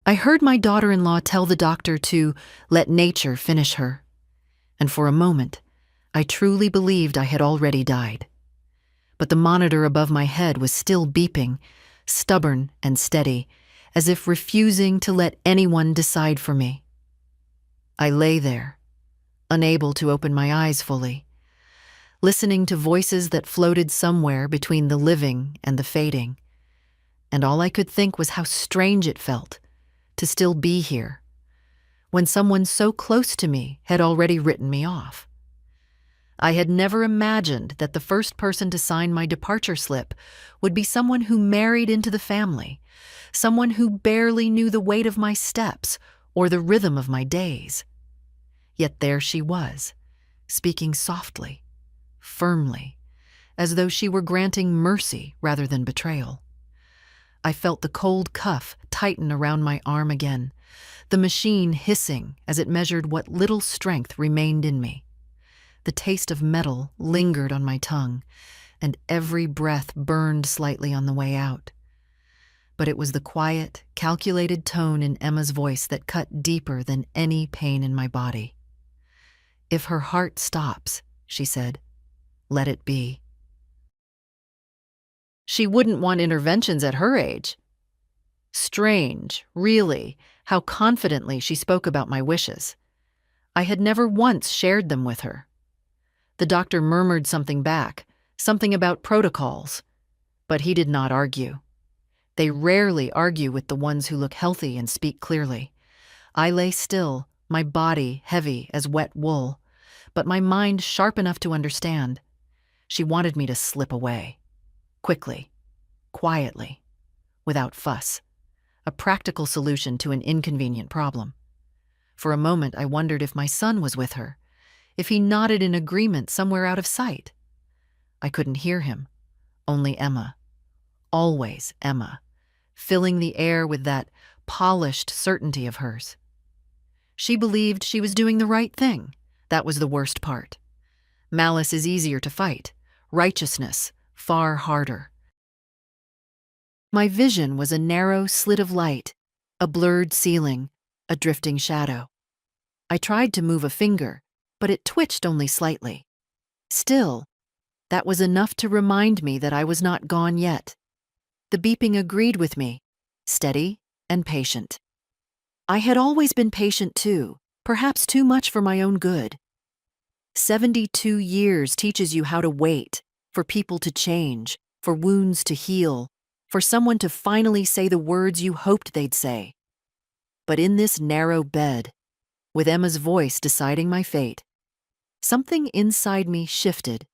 I heard my daughter-in-law tell the doctor to let nature finish her, and for a moment, I truly believed I had already died. But the monitor above my head was still beeping, stubborn and steady, as if refusing to let anyone decide for me. I lay there, unable to open my eyes fully, listening to voices that floated somewhere between the living and the fading, and all I could think was how strange it felt to still be here, when someone so close to me had already written me off. I had never imagined that the first person to sign my departure slip would be someone who married into the family, someone who barely knew the weight of my steps or the rhythm of my days. Yet there she was, speaking softly, firmly, as though she were granting mercy rather than betrayal. I felt the cold cuff tighten around my arm again, the machine hissing as it measured what little strength remained in me. The taste of metal lingered on my tongue, and every breath burned slightly on the way out. But it was the quiet, calculated tone in Emma's voice that cut deeper than any pain in my body. "If her heart stops," she said, "let it be." She wouldn't want interventions at her age. Strange, really, how confidently she spoke about my wishes. I had never once shared them with her. The doctor murmured something back, something about protocols, but he did not argue. They rarely argue with the ones who look healthy and speak clearly. I lay still, my body heavy as wet wool, but my mind sharp enough to understand. She wanted me to slip away. Quickly, quietly, without fuss. A practical solution to an inconvenient problem. For a moment I wondered if my son was with her, if he nodded in agreement somewhere out of sight. I couldn't hear him, only Emma. Always Emma, filling the air with that polished certainty of hers. She believed she was doing the right thing. That was the worst part. Malice is easier to fight, righteousness far harder. My vision was a narrow slit of light, a blurred ceiling, a drifting shadow. I tried to move a finger, but it twitched only slightly. Still, that was enough to remind me that I was not gone yet. The beeping agreed with me, steady and patient. I had always been patient too, perhaps too much for my own good. 72 years teaches you how to wait, for people to change, for wounds to heal, for someone to finally say the words you hoped they'd say. But in this narrow bed, with Emma's voice deciding my fate, something inside me shifted,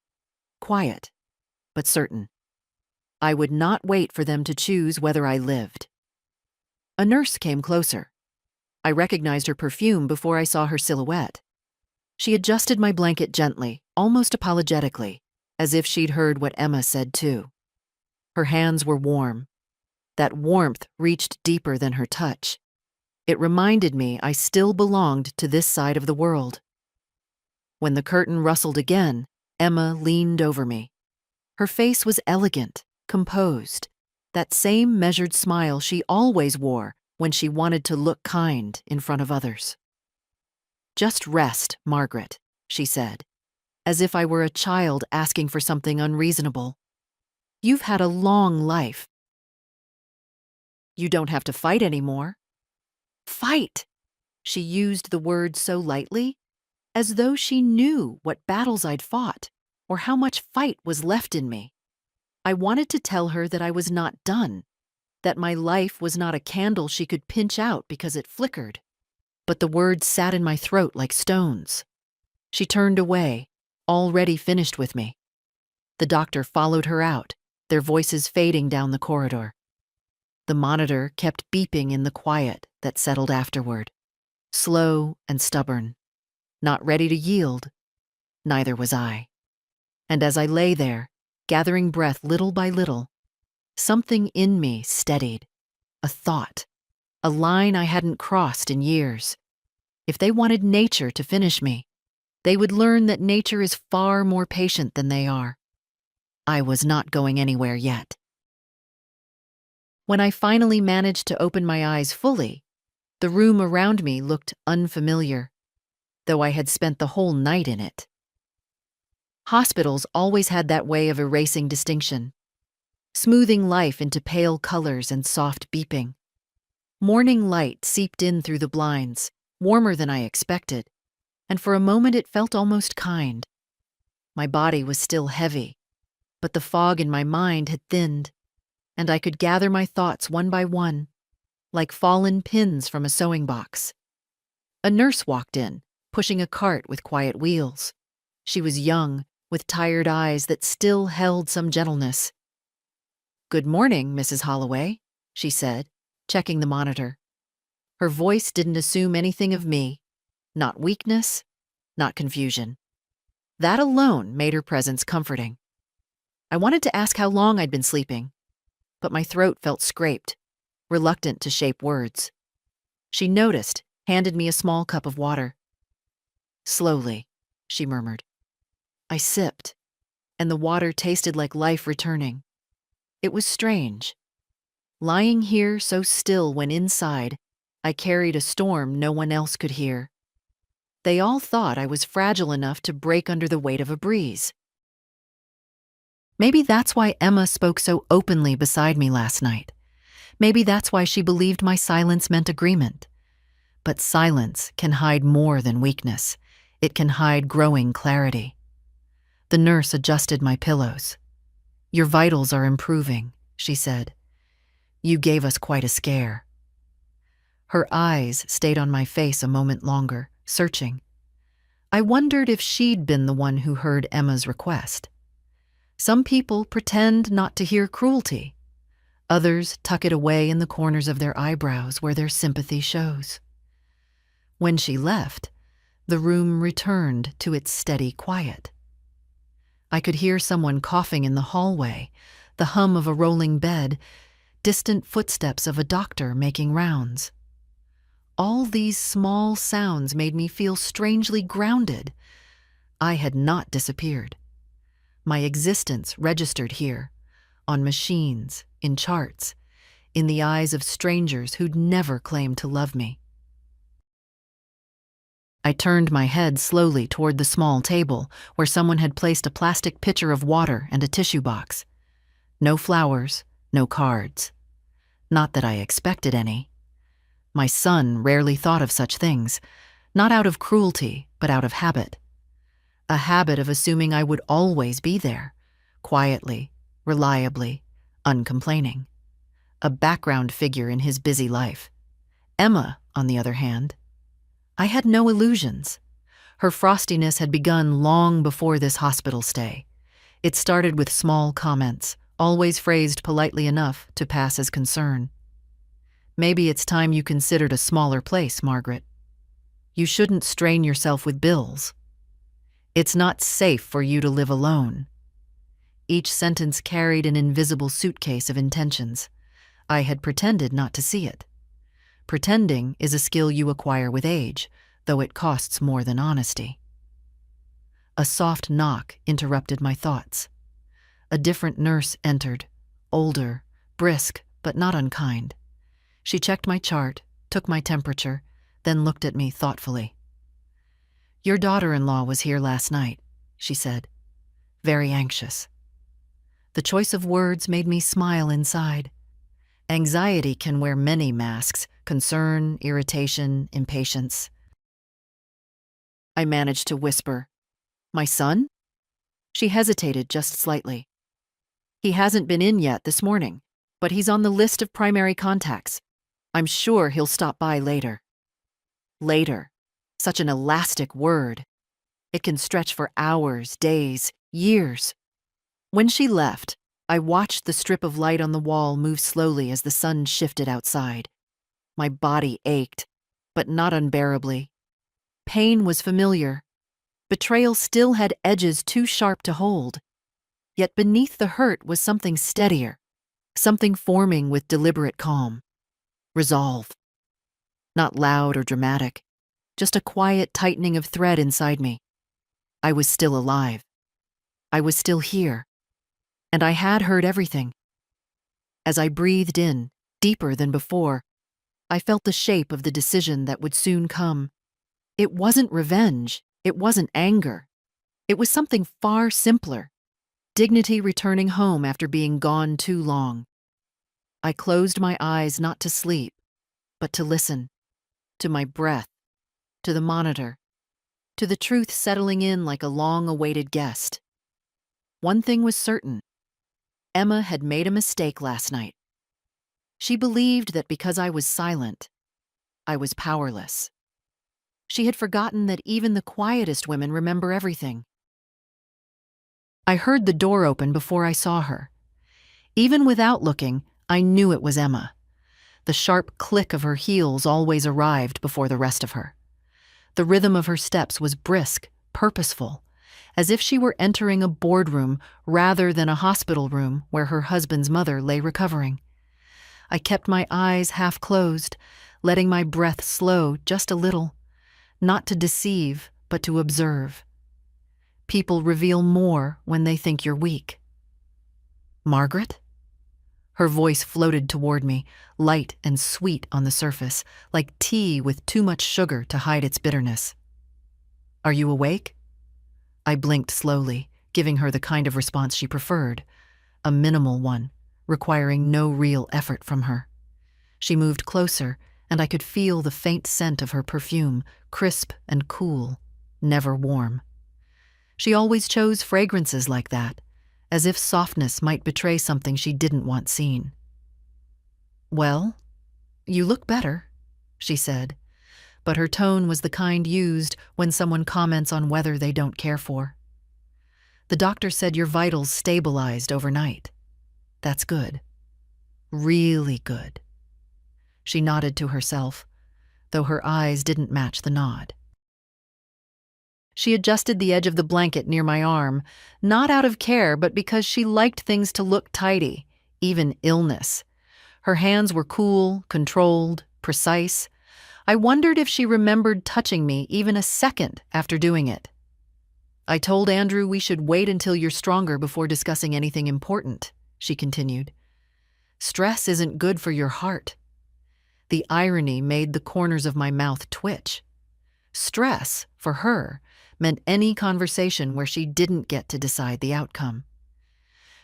quiet, but certain. I would not wait for them to choose whether I lived. A nurse came closer. I recognized her perfume before I saw her silhouette. She adjusted my blanket gently, almost apologetically, as if she'd heard what Emma said too. Her hands were warm. That warmth reached deeper than her touch. It reminded me I still belonged to this side of the world. When the curtain rustled again, Emma leaned over me. Her face was elegant, composed, that same measured smile she always wore when she wanted to look kind in front of others. "Just rest, Margaret," she said, as if I were a child asking for something unreasonable. "You've had a long life. You don't have to fight anymore." Fight! She used the word so lightly, as though she knew what battles I'd fought, or how much fight was left in me. I wanted to tell her that I was not done, that my life was not a candle she could pinch out because it flickered. But the words sat in my throat like stones. She turned away, already finished with me. The doctor followed her out, their voices fading down the corridor. The monitor kept beeping in the quiet that settled afterward, slow and stubborn, not ready to yield. Neither was I. And as I lay there, gathering breath little by little, something in me steadied, a thought, a line I hadn't crossed in years. If they wanted nature to finish me, they would learn that nature is far more patient than they are. I was not going anywhere yet. When I finally managed to open my eyes fully, The room around me looked unfamiliar, though I had spent the whole night in it. Hospitals always had that way of erasing distinction, smoothing life into pale colors and soft beeping. Morning light seeped in through the blinds, warmer than I expected, and for a moment it felt almost kind. My body was still heavy, but the fog in my mind had thinned, and I could gather my thoughts one by one, like fallen pins from a sewing box. A nurse walked in, pushing a cart with quiet wheels. She was young, with tired eyes that still held some gentleness. "Good morning, Mrs. Holloway," she said, checking the monitor. Her voice didn't assume anything of me, not weakness, not confusion. That alone made her presence comforting. I wanted to ask how long I'd been sleeping, but my throat felt scraped, reluctant to shape words. She noticed, handed me a small cup of water. "Slowly," she murmured. I sipped, and the water tasted like life returning. It was strange. Lying here so still when inside, I carried a storm no one else could hear. They all thought I was fragile enough to break under the weight of a breeze. Maybe that's why Emma spoke so openly beside me last night. Maybe that's why she believed my silence meant agreement. But silence can hide more than weakness. It can hide growing clarity. The nurse adjusted my pillows. "Your vitals are improving," she said. "You gave us quite a scare." Her eyes stayed on my face a moment longer, searching. I wondered if she'd been the one who heard Emma's request. Some people pretend not to hear cruelty. Others tuck it away in the corners of their eyebrows where their sympathy shows. When she left, the room returned to its steady quiet. I could hear someone coughing in the hallway, the hum of a rolling bed, distant footsteps of a doctor making rounds. All these small sounds made me feel strangely grounded. I had not disappeared. My existence registered here, on machines, in charts, in the eyes of strangers who'd never claimed to love me. I turned my head slowly toward the small table where someone had placed a plastic pitcher of water and a tissue box. No flowers, no cards. Not that I expected any. My son rarely thought of such things, not out of cruelty, but out of habit. A habit of assuming I would always be there, quietly, reliably, uncomplaining. A background figure in his busy life. Emma, on the other hand, I had no illusions. Her frostiness had begun long before this hospital stay. It started with small comments, always phrased politely enough to pass as concern. "Maybe it's time you considered a smaller place, Margaret. You shouldn't strain yourself with bills. It's not safe for you to live alone." Each sentence carried an invisible suitcase of intentions. I had pretended not to see it. Pretending is a skill you acquire with age, though it costs more than honesty. A soft knock interrupted my thoughts. A different nurse entered, older, brisk, but not unkind. She checked my chart, took my temperature, then looked at me thoughtfully. "Your daughter-in-law was here last night," she said, very anxious. The choice of words made me smile inside. Anxiety can wear many masks: concern, irritation, impatience. I managed to whisper, "My son?" She hesitated just slightly. "He hasn't been in yet this morning, but he's on the list of primary contacts. I'm sure he'll stop by later." Later. Such an elastic word. It can stretch for hours, days, years. When she left, I watched the strip of light on the wall move slowly as the sun shifted outside. My body ached, but not unbearably. Pain was familiar. Betrayal still had edges too sharp to hold. Yet beneath the hurt was something steadier, something forming with deliberate calm. Resolve. Not loud or dramatic, just a quiet tightening of thread inside me. I was still alive. I was still here. And I had heard everything. As I breathed in, deeper than before, I felt the shape of the decision that would soon come. It wasn't revenge. It wasn't anger. It was something far simpler. Dignity returning home after being gone too long. I closed my eyes not to sleep, but to listen. To my breath. To the monitor. To the truth settling in like a long-awaited guest. One thing was certain. Emma had made a mistake last night. She believed that because I was silent, I was powerless. She had forgotten that even the quietest women remember everything. I heard the door open before I saw her. Even without looking, I knew it was Emma. The sharp click of her heels always arrived before the rest of her. The rhythm of her steps was brisk, purposeful, as if she were entering a boardroom rather than a hospital room where her husband's mother lay recovering. I kept my eyes half closed, letting my breath slow just a little, not to deceive, but to observe. People reveal more when they think you're weak. Margaret? Her voice floated toward me, light and sweet on the surface, like tea with too much sugar to hide its bitterness. Are you awake? I blinked slowly, giving her the kind of response she preferred, a minimal one, requiring no real effort from her. She moved closer, and I could feel the faint scent of her perfume, crisp and cool, never warm. She always chose fragrances like that, as if softness might betray something she didn't want seen. Well, you look better, she said, but her tone was the kind used when someone comments on weather they don't care for. The doctor said your vitals stabilized overnight. That's good. Really good. She nodded to herself, though her eyes didn't match the nod. She adjusted the edge of the blanket near my arm, not out of care, but because she liked things to look tidy, even illness. Her hands were cool, controlled, precise. I wondered if she remembered touching me even a second after doing it. I told Andrew we should wait until you're stronger before discussing anything important, she continued. Stress isn't good for your heart. The irony made the corners of my mouth twitch. Stress, for her, meant any conversation where she didn't get to decide the outcome.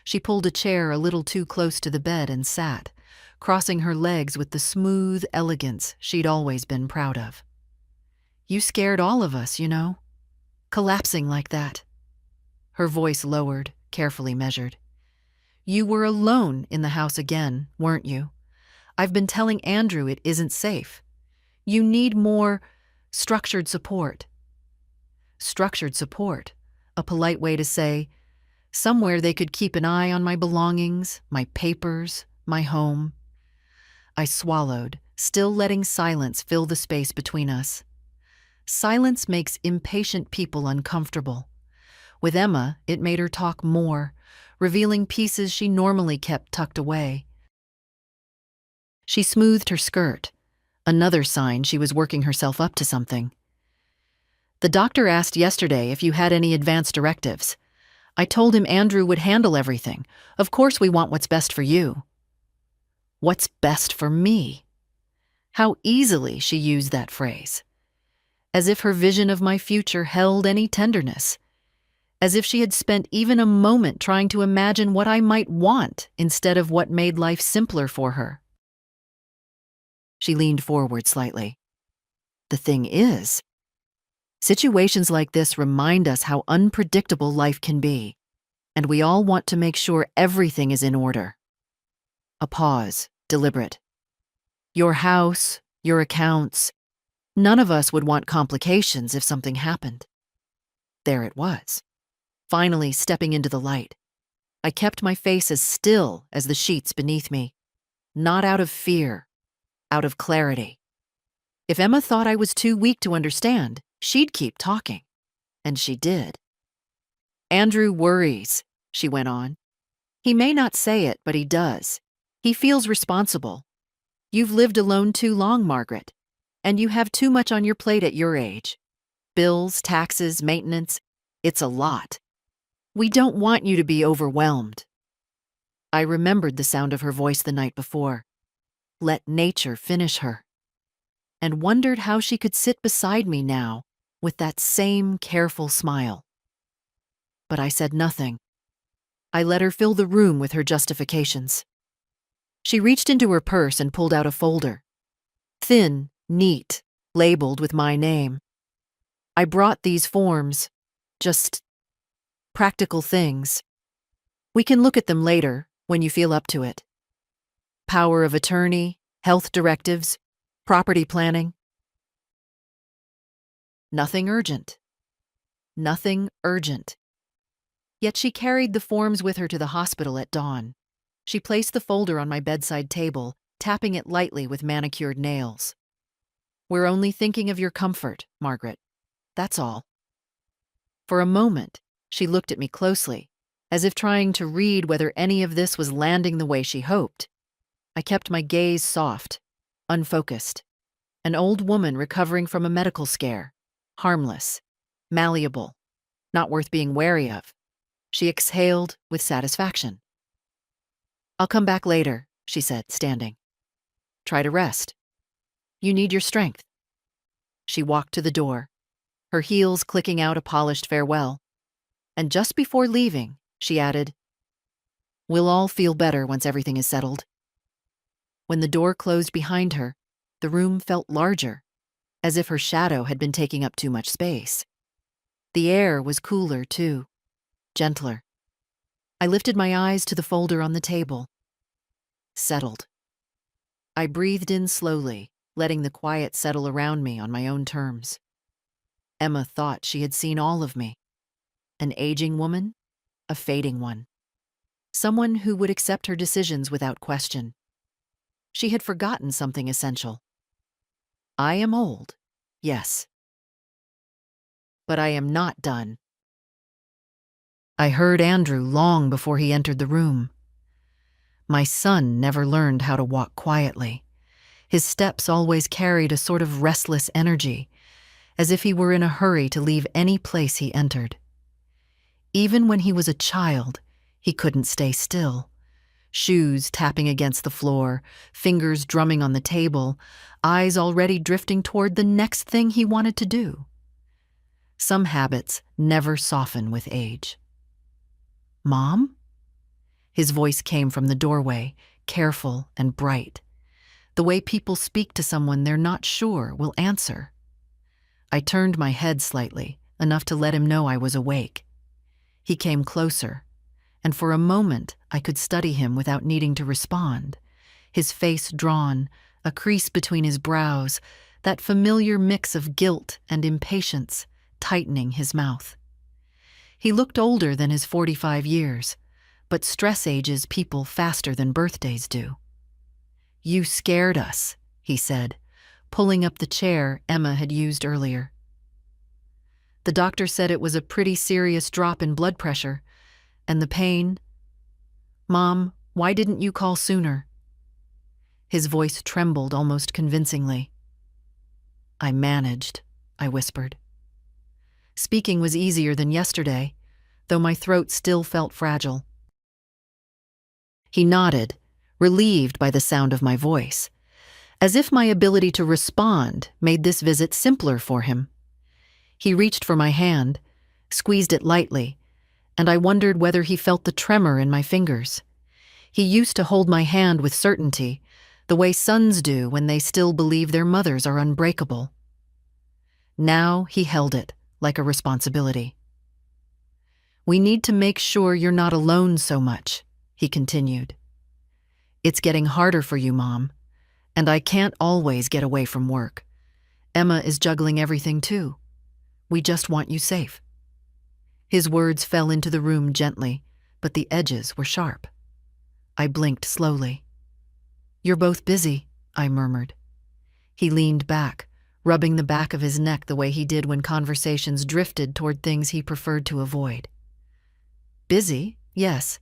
She pulled a chair a little too close to the bed and sat, crossing her legs with the smooth elegance she'd always been proud of. You scared all of us, you know, collapsing like that. Her voice lowered, carefully measured. You were alone in the house again, weren't you? I've been telling Andrew it isn't safe. You need more structured support. Structured support, a polite way to say, somewhere they could keep an eye on my belongings, my papers, my home. I swallowed, still letting silence fill the space between us. Silence makes impatient people uncomfortable. With Emma, it made her talk more, revealing pieces she normally kept tucked away. She smoothed her skirt, another sign she was working herself up to something. The doctor asked yesterday if you had any advance directives. I told him Andrew would handle everything. Of course we want what's best for you. What's best for me? How easily she used that phrase. As if her vision of my future held any tenderness. As if she had spent even a moment trying to imagine what I might want instead of what made life simpler for her. She leaned forward slightly. The thing is, situations like this remind us how unpredictable life can be, and we all want to make sure everything is in order. A pause, deliberate. Your house, your accounts. None of us would want complications if something happened. There it was, finally stepping into the light. I kept my face as still as the sheets beneath me, not out of fear, out of clarity. If Emma thought I was too weak to understand, she'd keep talking. And she did. Andrew worries, she went on. He may not say it, but he does. He feels responsible. You've lived alone too long, Margaret, and you have too much on your plate at your age. Bills, taxes, maintenance, it's a lot. We don't want you to be overwhelmed. I remembered the sound of her voice the night before. Let nature finish her, and wondered how she could sit beside me now with that same careful smile. But I said nothing. I let her fill the room with her justifications. She reached into her purse and pulled out a folder. Thin, neat, labeled with my name. I brought these forms, just practical things. We can look at them later, when you feel up to it. Power of attorney, health directives, property planning. Nothing urgent. Nothing urgent. Yet she carried the forms with her to the hospital at dawn. She placed the folder on my bedside table, tapping it lightly with manicured nails. We're only thinking of your comfort, Margaret. That's all. For a moment, she looked at me closely, as if trying to read whether any of this was landing the way she hoped. I kept my gaze soft, unfocused. An old woman recovering from a medical scare. Harmless, malleable, not worth being wary of. She exhaled with satisfaction. I'll come back later, she said, standing. Try to rest. You need your strength. She walked to the door, her heels clicking out a polished farewell. And just before leaving, she added, We'll all feel better once everything is settled. When the door closed behind her, the room felt larger, as if her shadow had been taking up too much space. The air was cooler, too, gentler. I lifted my eyes to the folder on the table. Settled. I breathed in slowly, letting the quiet settle around me on my own terms. Emma thought she had seen all of me. An aging woman, a fading one. Someone who would accept her decisions without question. She had forgotten something essential. I am old, yes. But I am not done. I heard Andrew long before he entered the room. My son never learned how to walk quietly. His steps always carried a sort of restless energy, as if he were in a hurry to leave any place he entered. Even when he was a child, he couldn't stay still. Shoes tapping against the floor, fingers drumming on the table, eyes already drifting toward the next thing he wanted to do. Some habits never soften with age. Mom? His voice came from the doorway, careful and bright. The way people speak to someone they're not sure will answer. I turned my head slightly, enough to let him know I was awake. He came closer, and for a moment I could study him without needing to respond. His face drawn, a crease between his brows, that familiar mix of guilt and impatience tightening his mouth. He looked older than his 45 years, but stress ages people faster than birthdays do. You scared us, he said, pulling up the chair Emma had used earlier. The doctor said it was a pretty serious drop in blood pressure, and the pain. Mom, why didn't you call sooner? His voice trembled almost convincingly. I managed, I whispered. Speaking was easier than yesterday, though my throat still felt fragile. He nodded, relieved by the sound of my voice, as if my ability to respond made this visit simpler for him. He reached for my hand, squeezed it lightly, and I wondered whether he felt the tremor in my fingers. He used to hold my hand with certainty, the way sons do when they still believe their mothers are unbreakable. Now he held it like a responsibility. We need to make sure you're not alone so much, he continued. It's getting harder for you, Mom, and I can't always get away from work. Emma is juggling everything too. We just want you safe. His words fell into the room gently, but the edges were sharp. I blinked slowly. You're both busy, I murmured. He leaned back, rubbing the back of his neck the way he did when conversations drifted toward things he preferred to avoid. Busy, yes,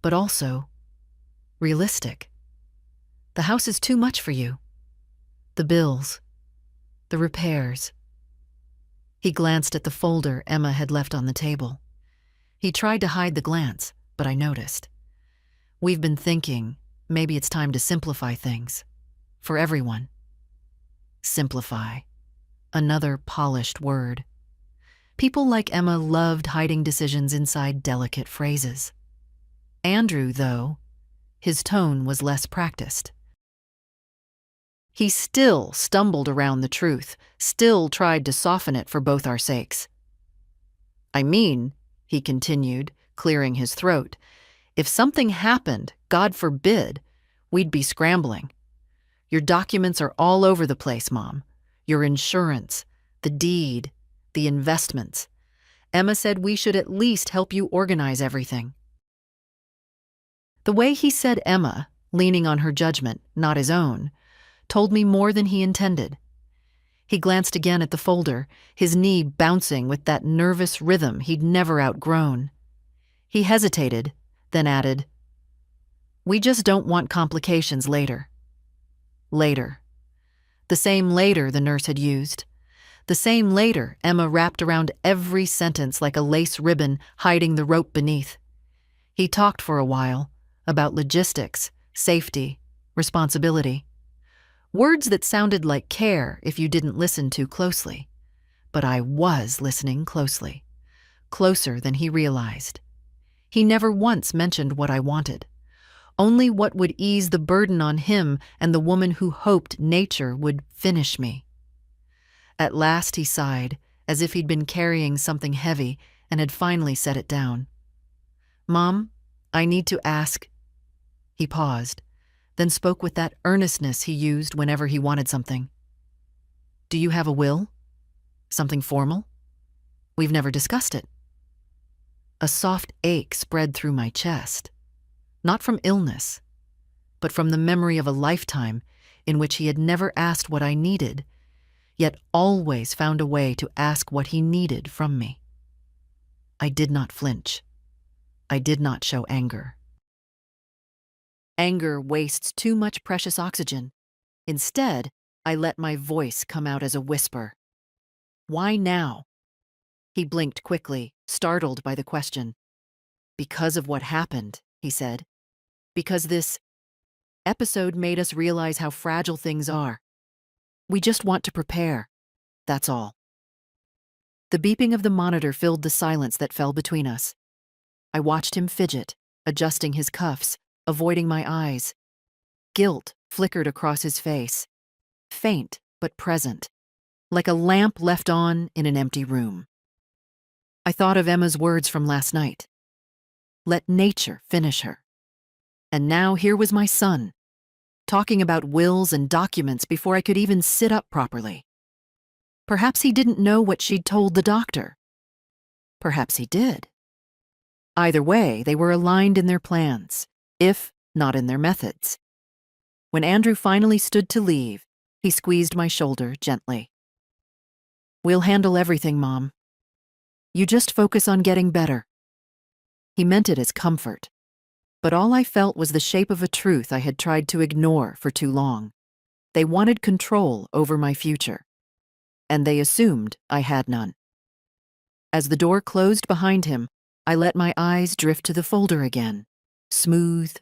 but also realistic. The house is too much for you. The bills, the repairs. He glanced at the folder Emma had left on the table. He tried to hide the glance, but I noticed. We've been thinking, maybe it's time to simplify things. For everyone. Simplify. Another polished word. People like Emma loved hiding decisions inside delicate phrases. Andrew, though, his tone was less practiced. He still stumbled around the truth, still tried to soften it for both our sakes. I mean, he continued, clearing his throat, if something happened, God forbid, we'd be scrambling. Your documents are all over the place, Mom. Your insurance, the deed, the investments. Emma said we should at least help you organize everything. The way he said Emma, leaning on her judgment, not his own, told me more than he intended. He glanced again at the folder, his knee bouncing with that nervous rhythm he'd never outgrown. He hesitated, then added, "We just don't want complications later." Later. The same later the nurse had used. The same later Emma wrapped around every sentence like a lace ribbon hiding the rope beneath. He talked for a while, about logistics, safety, responsibility. Words that sounded like care if you didn't listen too closely. But I was listening closely. Closer than he realized. He never once mentioned what I wanted. Only what would ease the burden on him and the woman who hoped nature would finish me. At last he sighed, as if he'd been carrying something heavy and had finally set it down. "Mom, I need to ask." He paused, then spoke with that earnestness he used whenever he wanted something. "Do you have a will? Something formal? We've never discussed it." A soft ache spread through my chest, not from illness, but from the memory of a lifetime in which he had never asked what I needed, yet always found a way to ask what he needed from me. I did not flinch. I did not show anger. Anger wastes too much precious oxygen. Instead, I let my voice come out as a whisper. "Why now?" He blinked quickly, startled by the question. "Because of what happened," he said. "Because this episode made us realize how fragile things are. We just want to prepare. That's all." The beeping of the monitor filled the silence that fell between us. I watched him fidget, adjusting his cuffs, avoiding my eyes. Guilt flickered across his face, faint but present, like a lamp left on in an empty room. I thought of Emma's words from last night. Let nature finish her. And now here was my son, talking about wills and documents before I could even sit up properly. Perhaps he didn't know what she'd told the doctor. Perhaps he did. Either way, they were aligned in their plans, if not in their methods. When Andrew finally stood to leave, he squeezed my shoulder gently. "We'll handle everything, Mom. You just focus on getting better." He meant it as comfort, but all I felt was the shape of a truth I had tried to ignore for too long. They wanted control over my future, and they assumed I had none. As the door closed behind him, I let my eyes drift to the folder again. Smooth,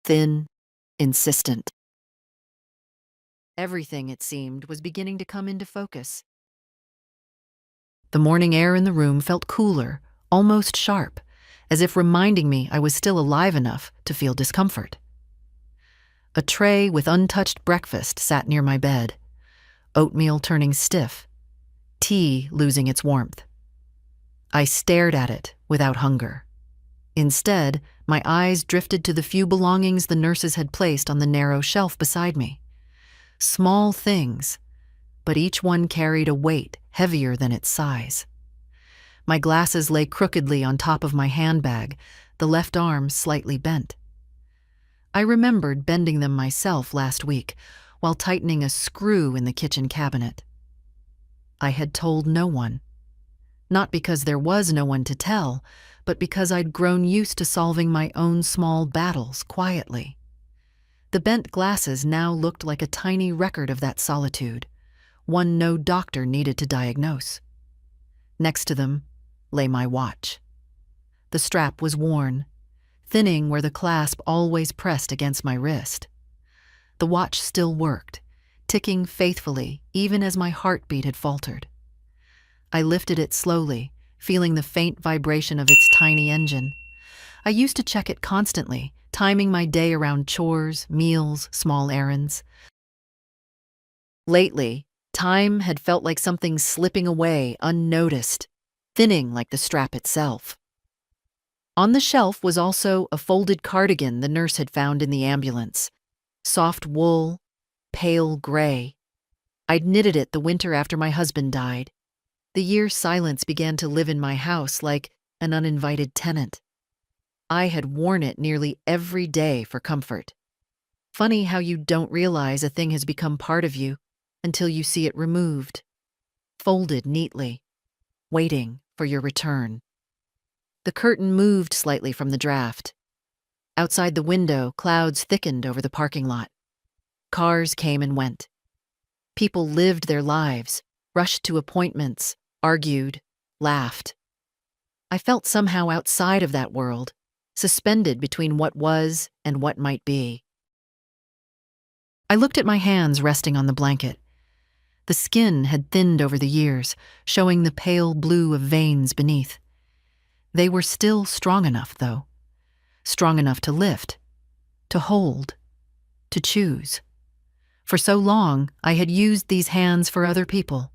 thin, insistent. Everything, it seemed, was beginning to come into focus. The morning air in the room felt cooler, almost sharp, as if reminding me I was still alive enough to feel discomfort. A tray with untouched breakfast sat near my bed, oatmeal turning stiff, tea losing its warmth. I stared at it without hunger. Instead, my eyes drifted to the few belongings the nurses had placed on the narrow shelf beside me. Small things, but each one carried a weight heavier than its size. My glasses lay crookedly on top of my handbag, the left arm slightly bent. I remembered bending them myself last week while tightening a screw in the kitchen cabinet. I had told no one. Not because there was no one to tell, but because I'd grown used to solving my own small battles quietly. The bent glasses now looked like a tiny record of that solitude, one no doctor needed to diagnose. Next to them lay my watch. The strap was worn, thinning where the clasp always pressed against my wrist. The watch still worked, ticking faithfully even as my heartbeat had faltered. I lifted it slowly, feeling the faint vibration of its tiny engine. I used to check it constantly, timing my day around chores, meals, small errands. Lately, time had felt like something slipping away unnoticed, thinning like the strap itself. On the shelf was also a folded cardigan the nurse had found in the ambulance. Soft wool, pale gray. I'd knitted it the winter after my husband died. The year's silence began to live in my house like an uninvited tenant. I had worn it nearly every day for comfort. Funny how you don't realize a thing has become part of you until you see it removed, folded neatly, waiting for your return. The curtain moved slightly from the draft. Outside the window, clouds thickened over the parking lot. Cars came and went. People lived their lives, rushed to appointments, argued, laughed. I felt somehow outside of that world, suspended between what was and what might be. I looked at my hands resting on the blanket. The skin had thinned over the years, showing the pale blue of veins beneath. They were still strong enough, though. Strong enough to lift, to hold, to choose. For so long, I had used these hands for other people.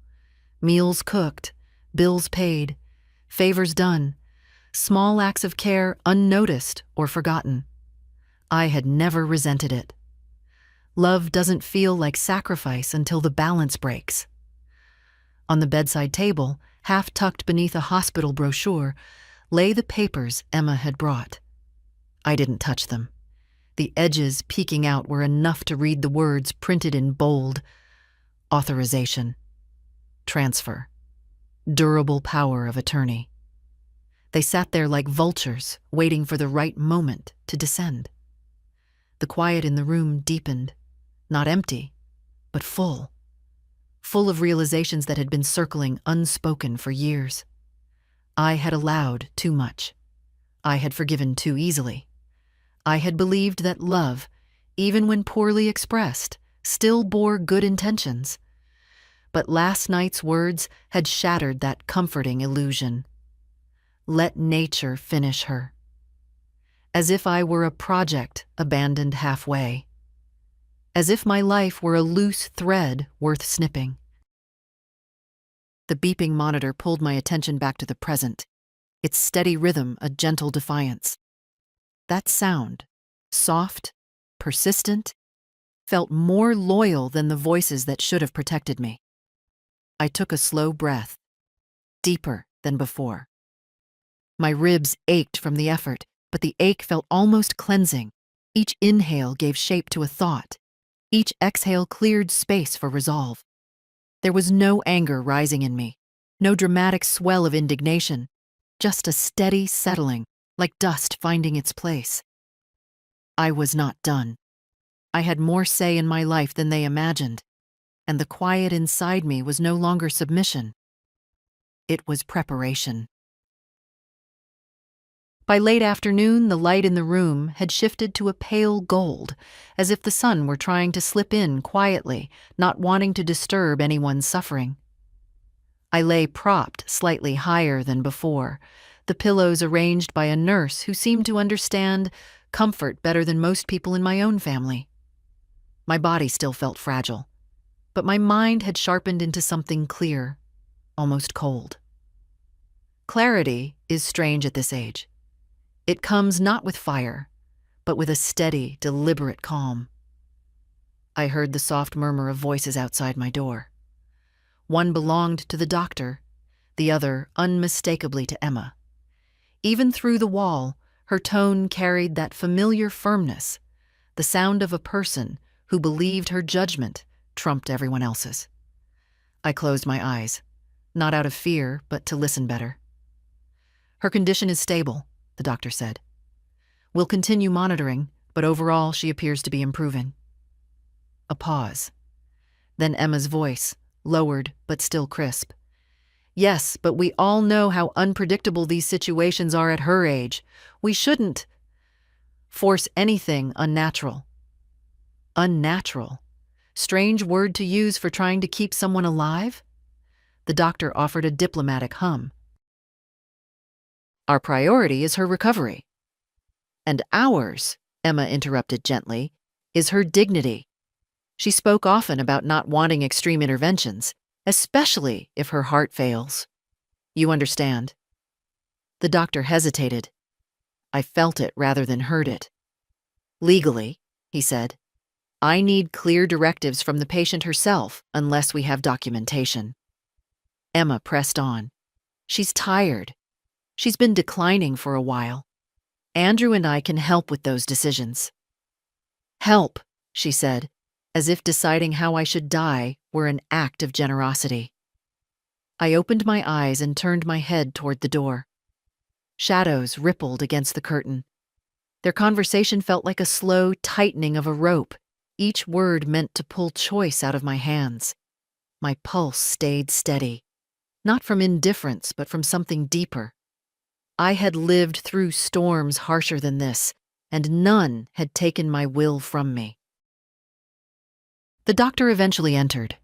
Meals cooked, bills paid, favors done, small acts of care unnoticed or forgotten. I had never resented it. Love doesn't feel like sacrifice until the balance breaks. On the bedside table, half tucked beneath a hospital brochure, lay the papers Emma had brought. I didn't touch them. The edges peeking out were enough to read the words printed in bold: authorization, transfer, durable power of attorney. They sat there like vultures, waiting for the right moment to descend. The quiet in the room deepened, not empty, but full of realizations that had been circling unspoken for years. I had allowed too much. I had forgiven too easily. I had believed that love, even when poorly expressed, still bore good intentions. But last night's words had shattered that comforting illusion. Let nature finish her. As if I were a project abandoned halfway. As if my life were a loose thread worth snipping. The beeping monitor pulled my attention back to the present, its steady rhythm a gentle defiance. That sound, soft, persistent, felt more loyal than the voices that should have protected me. I took a slow breath, deeper than before. My ribs ached from the effort, but the ache felt almost cleansing. Each inhale gave shape to a thought. Each exhale cleared space for resolve. There was no anger rising in me, no dramatic swell of indignation, just a steady settling, like dust finding its place. I was not done. I had more say in my life than they imagined, and the quiet inside me was no longer submission. It was preparation. By late afternoon, the light in the room had shifted to a pale gold, as if the sun were trying to slip in quietly, not wanting to disturb anyone's suffering. I lay propped slightly higher than before, the pillows arranged by a nurse who seemed to understand comfort better than most people in my own family. My body still felt fragile, but my mind had sharpened into something clear, almost cold. Clarity is strange at this age. It comes not with fire, but with a steady, deliberate calm. I heard the soft murmur of voices outside my door. One belonged to the doctor, the other unmistakably to Emma. Even through the wall, her tone carried that familiar firmness, the sound of a person who believed her judgment trumped everyone else's. I closed my eyes, not out of fear, but to listen better. Her condition is stable, the doctor said. We'll continue monitoring, but overall she appears to be improving. A pause. Then Emma's voice, lowered but still crisp. Yes, but we all know how unpredictable these situations are at her age. We shouldn't force anything unnatural. Unnatural? Strange word to use for trying to keep someone alive? The doctor offered a diplomatic hum. Our priority is her recovery. And ours, Emma interrupted gently, is her dignity. She spoke often about not wanting extreme interventions, especially if her heart fails. You understand? The doctor hesitated. I felt it rather than heard it. Legally, he said, I need clear directives from the patient herself unless we have documentation. Emma pressed on. She's tired. She's been declining for a while. Andrew and I can help with those decisions. Help, she said, as if deciding how I should die were an act of generosity. I opened my eyes and turned my head toward the door. Shadows rippled against the curtain. Their conversation felt like a slow tightening of a rope, each word meant to pull choice out of my hands. My pulse stayed steady, not from indifference but from something deeper. I had lived through storms harsher than this, and none had taken my will from me. The doctor eventually entered.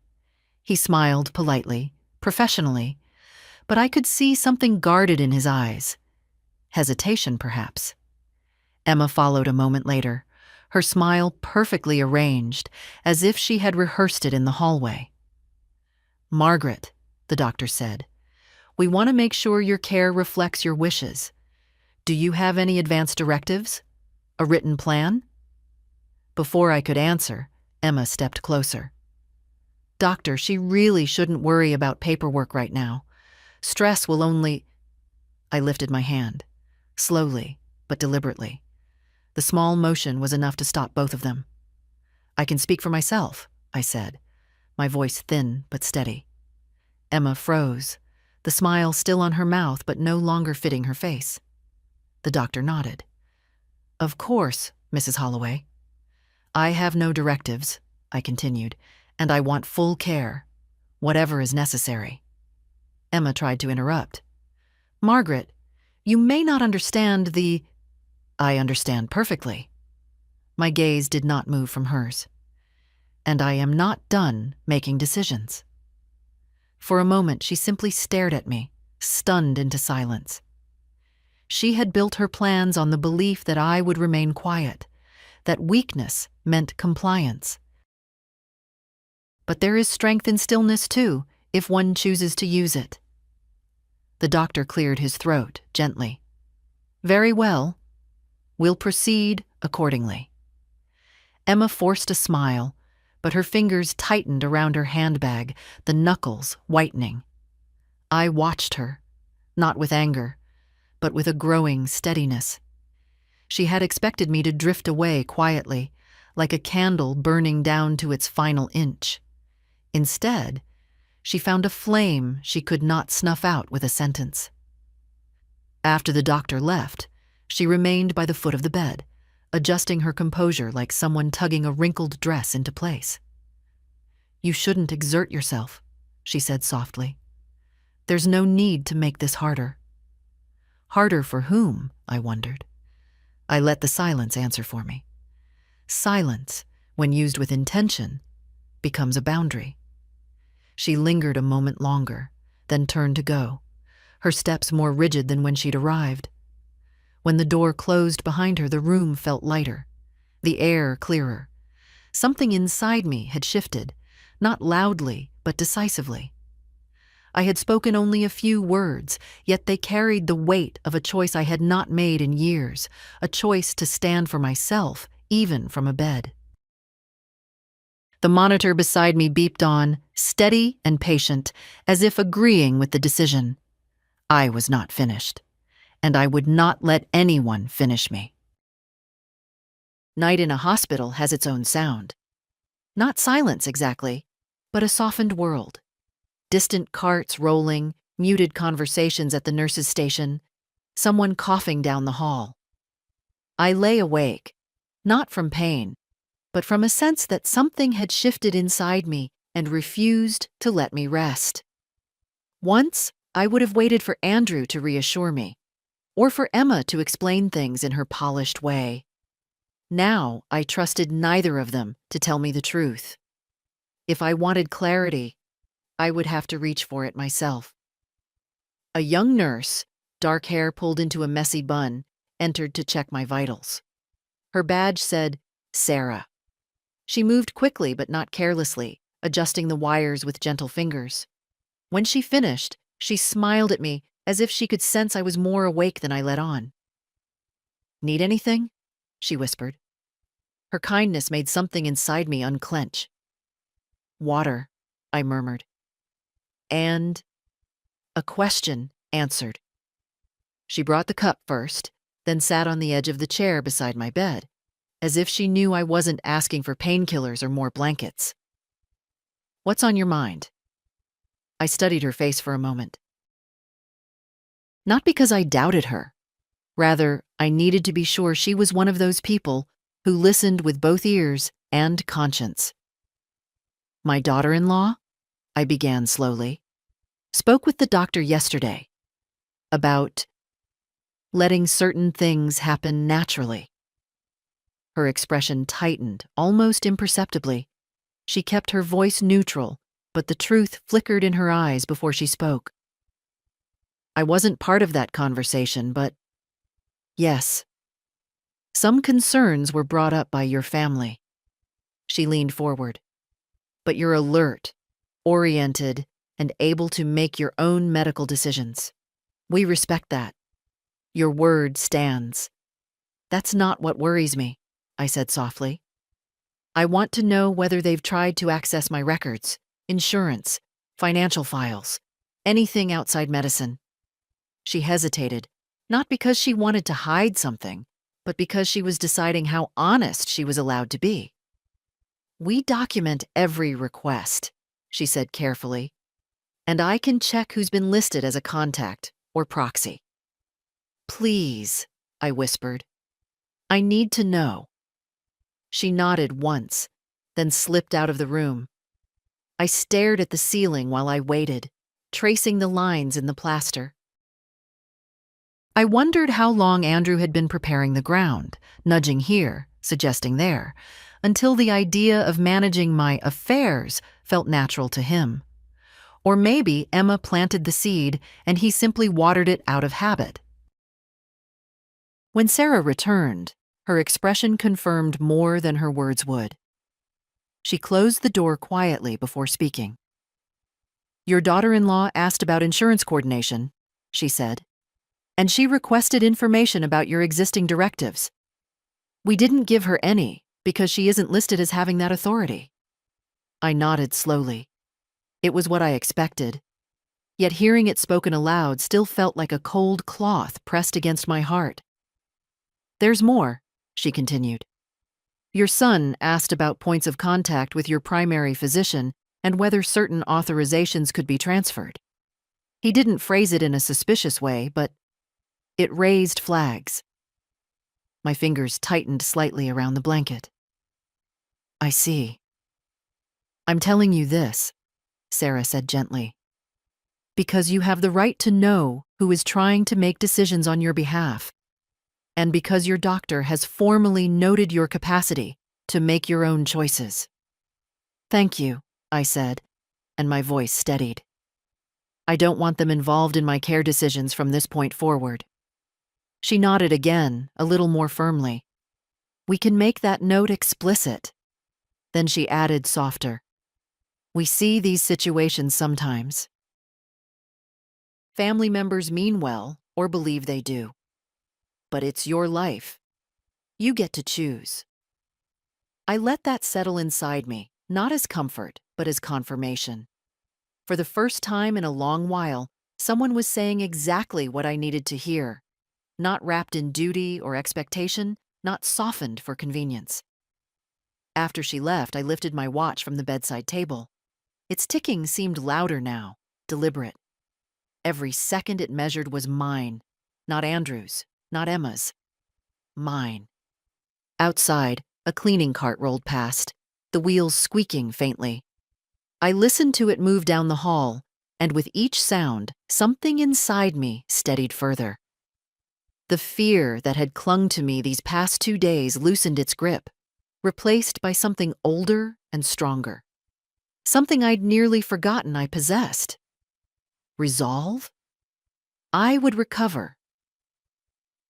He smiled politely, professionally, but I could see something guarded in his eyes. Hesitation, perhaps. Emma followed a moment later, her smile perfectly arranged, as if she had rehearsed it in the hallway. Margaret, the doctor said, we want to make sure your care reflects your wishes. Do you have any advance directives? A written plan? Before I could answer, Emma stepped closer. Doctor, she really shouldn't worry about paperwork right now. Stress will only... I lifted my hand, slowly but deliberately. The small motion was enough to stop both of them. I can speak for myself, I said, my voice thin but steady. Emma froze, the smile still on her mouth but no longer fitting her face. The doctor nodded. Of course, Mrs. Holloway. I have no directives, I continued, and I want full care, whatever is necessary. Emma tried to interrupt. Margaret, you may not understand the... I understand perfectly. My gaze did not move from hers. And I am not done making decisions. For a moment, she simply stared at me, stunned into silence. She had built her plans on the belief that I would remain quiet, that weakness meant compliance. But there is strength in stillness too, if one chooses to use it. The doctor cleared his throat gently. Very well. We'll proceed accordingly. Emma forced a smile, but her fingers tightened around her handbag, the knuckles whitening. I watched her, not with anger, but with a growing steadiness. She had expected me to drift away quietly, like a candle burning down to its final inch. Instead, she found a flame she could not snuff out with a sentence. After the doctor left, she remained by the foot of the bed, adjusting her composure like someone tugging a wrinkled dress into place. You shouldn't exert yourself, she said softly. There's no need to make this harder. Harder for whom, I wondered. I let the silence answer for me. Silence, when used with intention, becomes a boundary. She lingered a moment longer, then turned to go, her steps more rigid than when she'd arrived. When the door closed behind her, the room felt lighter, the air clearer. Something inside me had shifted, not loudly, but decisively. I had spoken only a few words, yet they carried the weight of a choice I had not made in years, a choice to stand for myself, even from a bed. The monitor beside me beeped on, steady and patient, as if agreeing with the decision. I was not finished, and I would not let anyone finish me. Night in a hospital has its own sound. Not silence exactly, but a softened world. Distant carts rolling, muted conversations at the nurse's station, someone coughing down the hall. I lay awake, not from pain, but from a sense that something had shifted inside me and refused to let me rest. Once, I would have waited for Andrew to reassure me, or for Emma to explain things in her polished way. Now, I trusted neither of them to tell me the truth. If I wanted clarity, I would have to reach for it myself. A young nurse, dark hair pulled into a messy bun, entered to check my vitals. Her badge said, Sarah. She moved quickly but not carelessly, adjusting the wires with gentle fingers. When she finished, she smiled at me as if she could sense I was more awake than I let on. Need anything? She whispered. Her kindness made something inside me unclench. Water, I murmured. And a question answered. She brought the cup first, then sat on the edge of the chair beside my bed, as if she knew I wasn't asking for painkillers or more blankets. What's on your mind? I studied her face for a moment. Not because I doubted her. Rather, I needed to be sure she was one of those people who listened with both ears and conscience. My daughter-in-law, I began slowly, spoke with the doctor yesterday about letting certain things happen naturally. Her expression tightened, almost imperceptibly. She kept her voice neutral, but the truth flickered in her eyes before she spoke. I wasn't part of that conversation, but yes. Some concerns were brought up by your family. She leaned forward. But you're alert, oriented, and able to make your own medical decisions. We respect that. Your word stands. That's not what worries me, I said softly. I want to know whether they've tried to access my records, insurance, financial files, anything outside medicine. She hesitated, not because she wanted to hide something, but because she was deciding how honest she was allowed to be. We document every request, she said carefully, and I can check who's been listed as a contact or proxy. Please, I whispered. I need to know. She nodded once, then slipped out of the room. I stared at the ceiling while I waited, tracing the lines in the plaster. I wondered how long Andrew had been preparing the ground, nudging here, suggesting there, until the idea of managing my affairs felt natural to him. Or maybe Emma planted the seed and he simply watered it out of habit. When Sarah returned, her expression confirmed more than her words would. She closed the door quietly before speaking. Your daughter-in-law asked about insurance coordination, she said, and she requested information about your existing directives. We didn't give her any because she isn't listed as having that authority. I nodded slowly. It was what I expected. Yet hearing it spoken aloud still felt like a cold cloth pressed against my heart. There's more, she continued. Your son asked about points of contact with your primary physician and whether certain authorizations could be transferred. He didn't phrase it in a suspicious way, but it raised flags. My fingers tightened slightly around the blanket. I see. I'm telling you this, Sarah said gently, because you have the right to know who is trying to make decisions on your behalf, and because your doctor has formally noted your capacity to make your own choices. Thank you, I said, and my voice steadied. I don't want them involved in my care decisions from this point forward. She nodded again, a little more firmly. We can make that note explicit. Then she added softer. We see these situations sometimes. Family members mean well or believe they do. But it's your life. You get to choose. I let that settle inside me, not as comfort, but as confirmation. For the first time in a long while, someone was saying exactly what I needed to hear. Not wrapped in duty or expectation, not softened for convenience. After she left, I lifted my watch from the bedside table. Its ticking seemed louder now, deliberate. Every second it measured was mine, not Andrew's, not Emma's. Mine. Outside, a cleaning cart rolled past, the wheels squeaking faintly. I listened to it move down the hall, and with each sound, something inside me steadied further. The fear that had clung to me these past 2 days loosened its grip, replaced by something older and stronger. something I'd nearly forgotten I possessed. Resolve? I would recover.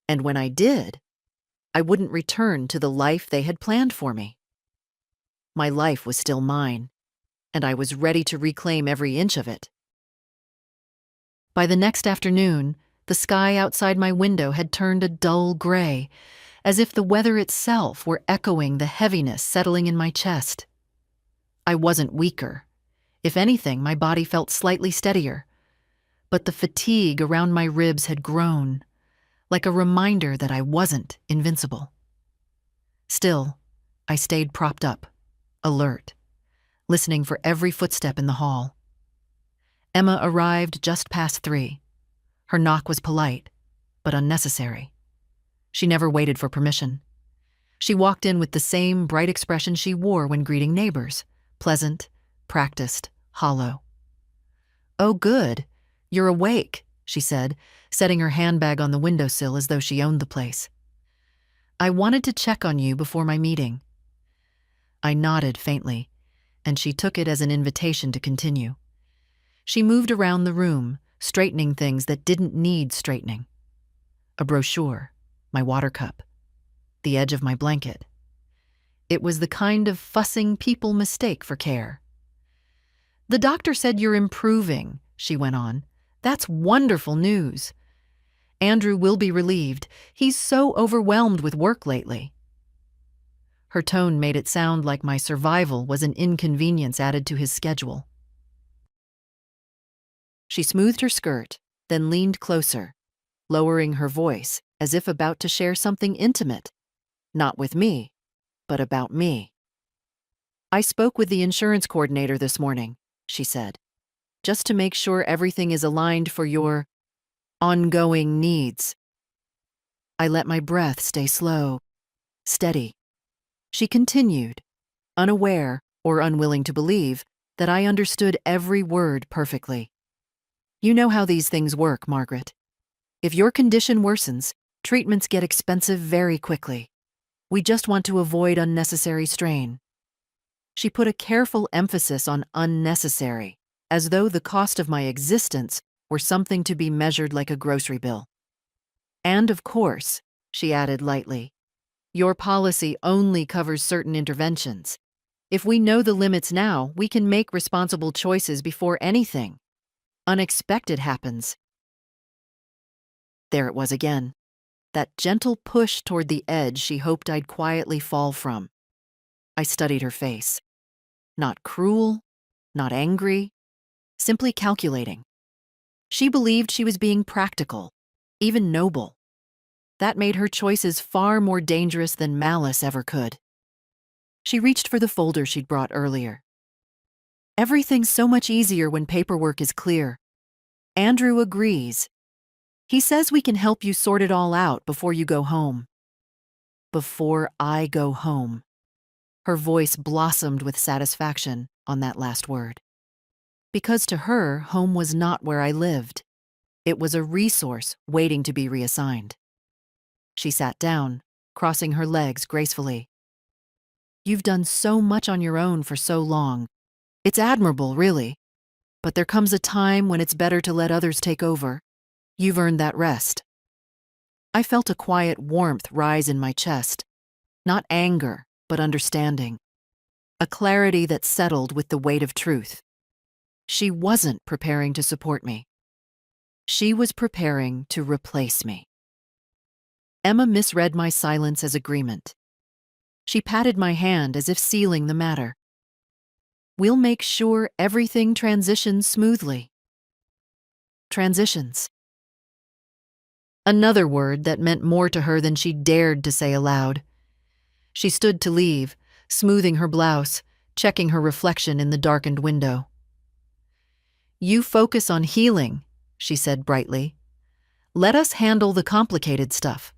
And when I did, I wouldn't return to the life they had planned for me. My life was still mine, and I was ready to reclaim every inch of it. By the next afternoon, the sky outside my window had turned a dull gray, as if the weather itself were echoing the heaviness settling in my chest. I wasn't weaker. If anything, my body felt slightly steadier. But the fatigue around my ribs had grown, like a reminder that I wasn't invincible. Still, I stayed propped up, alert, listening for every footstep in the hall. Emma arrived just past 3. Her knock was polite, but unnecessary. She never waited for permission. She walked in with the same bright expression she wore when greeting neighbors, pleasant, practiced, hollow. "Oh, good. You're awake," she said, setting her handbag on the windowsill as though she owned the place. "I wanted to check on you before my meeting." I nodded faintly, and she took it as an invitation to continue. She moved around the room, straightening things that didn't need straightening. A brochure, my water cup, the edge of my blanket. It was the kind of fussing people mistake for care. "The doctor said you're improving," she went on. "That's wonderful news. Andrew will be relieved. He's so overwhelmed with work lately." Her tone made it sound like my survival was an inconvenience added to his schedule. She smoothed her skirt, then leaned closer, lowering her voice as if about to share something intimate, not with me, but about me. "I spoke with the insurance coordinator this morning," she said, "just to make sure everything is aligned for your ongoing needs." I let my breath stay slow, steady. She continued, unaware or unwilling to believe that I understood every word perfectly. "You know how these things work, Margaret. If your condition worsens, treatments get expensive very quickly. We just want to avoid unnecessary strain." She put a careful emphasis on unnecessary, as though the cost of my existence were something to be measured like a grocery bill. "And of course," she added lightly, "your policy only covers certain interventions. If we know the limits now, we can make responsible choices before anything unexpected happens." There it was again, that gentle push toward the edge she hoped I'd quietly fall from. I studied her face. Not cruel, not angry, simply calculating. She believed she was being practical, even noble. That made her choices far more dangerous than malice ever could. She reached for the folder she'd brought earlier. "Everything's so much easier when paperwork is clear. Andrew agrees. He says we can help you sort it all out before you go home." Before I go home. Her voice blossomed with satisfaction on that last word. Because to her, home was not where I lived. It was a resource waiting to be reassigned. She sat down, crossing her legs gracefully. "You've done so much on your own for so long. It's admirable, really. But there comes a time when it's better to let others take over. You've earned that rest." I felt a quiet warmth rise in my chest. Not anger, but understanding. A clarity that settled with the weight of truth. She wasn't preparing to support me. She was preparing to replace me. Emma misread my silence as agreement. She patted my hand as if sealing the matter. "We'll make sure everything transitions smoothly." Transitions. Another word that meant more to her than she dared to say aloud. She stood to leave, smoothing her blouse, checking her reflection in the darkened window. "You focus on healing," she said brightly. "Let us handle the complicated stuff."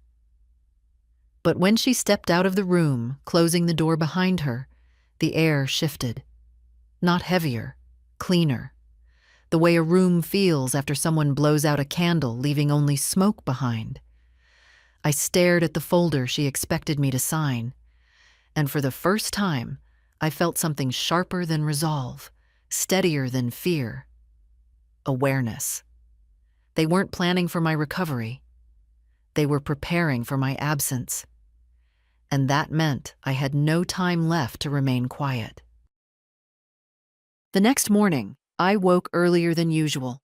But when she stepped out of the room, closing the door behind her, the air shifted. Not heavier, cleaner. The way a room feels after someone blows out a candle, leaving only smoke behind. I stared at the folder she expected me to sign, and for the first time, I felt something sharper than resolve, steadier than fear. Awareness. They weren't planning for my recovery. They were preparing for my absence. And that meant I had no time left to remain quiet. The next morning, I woke earlier than usual,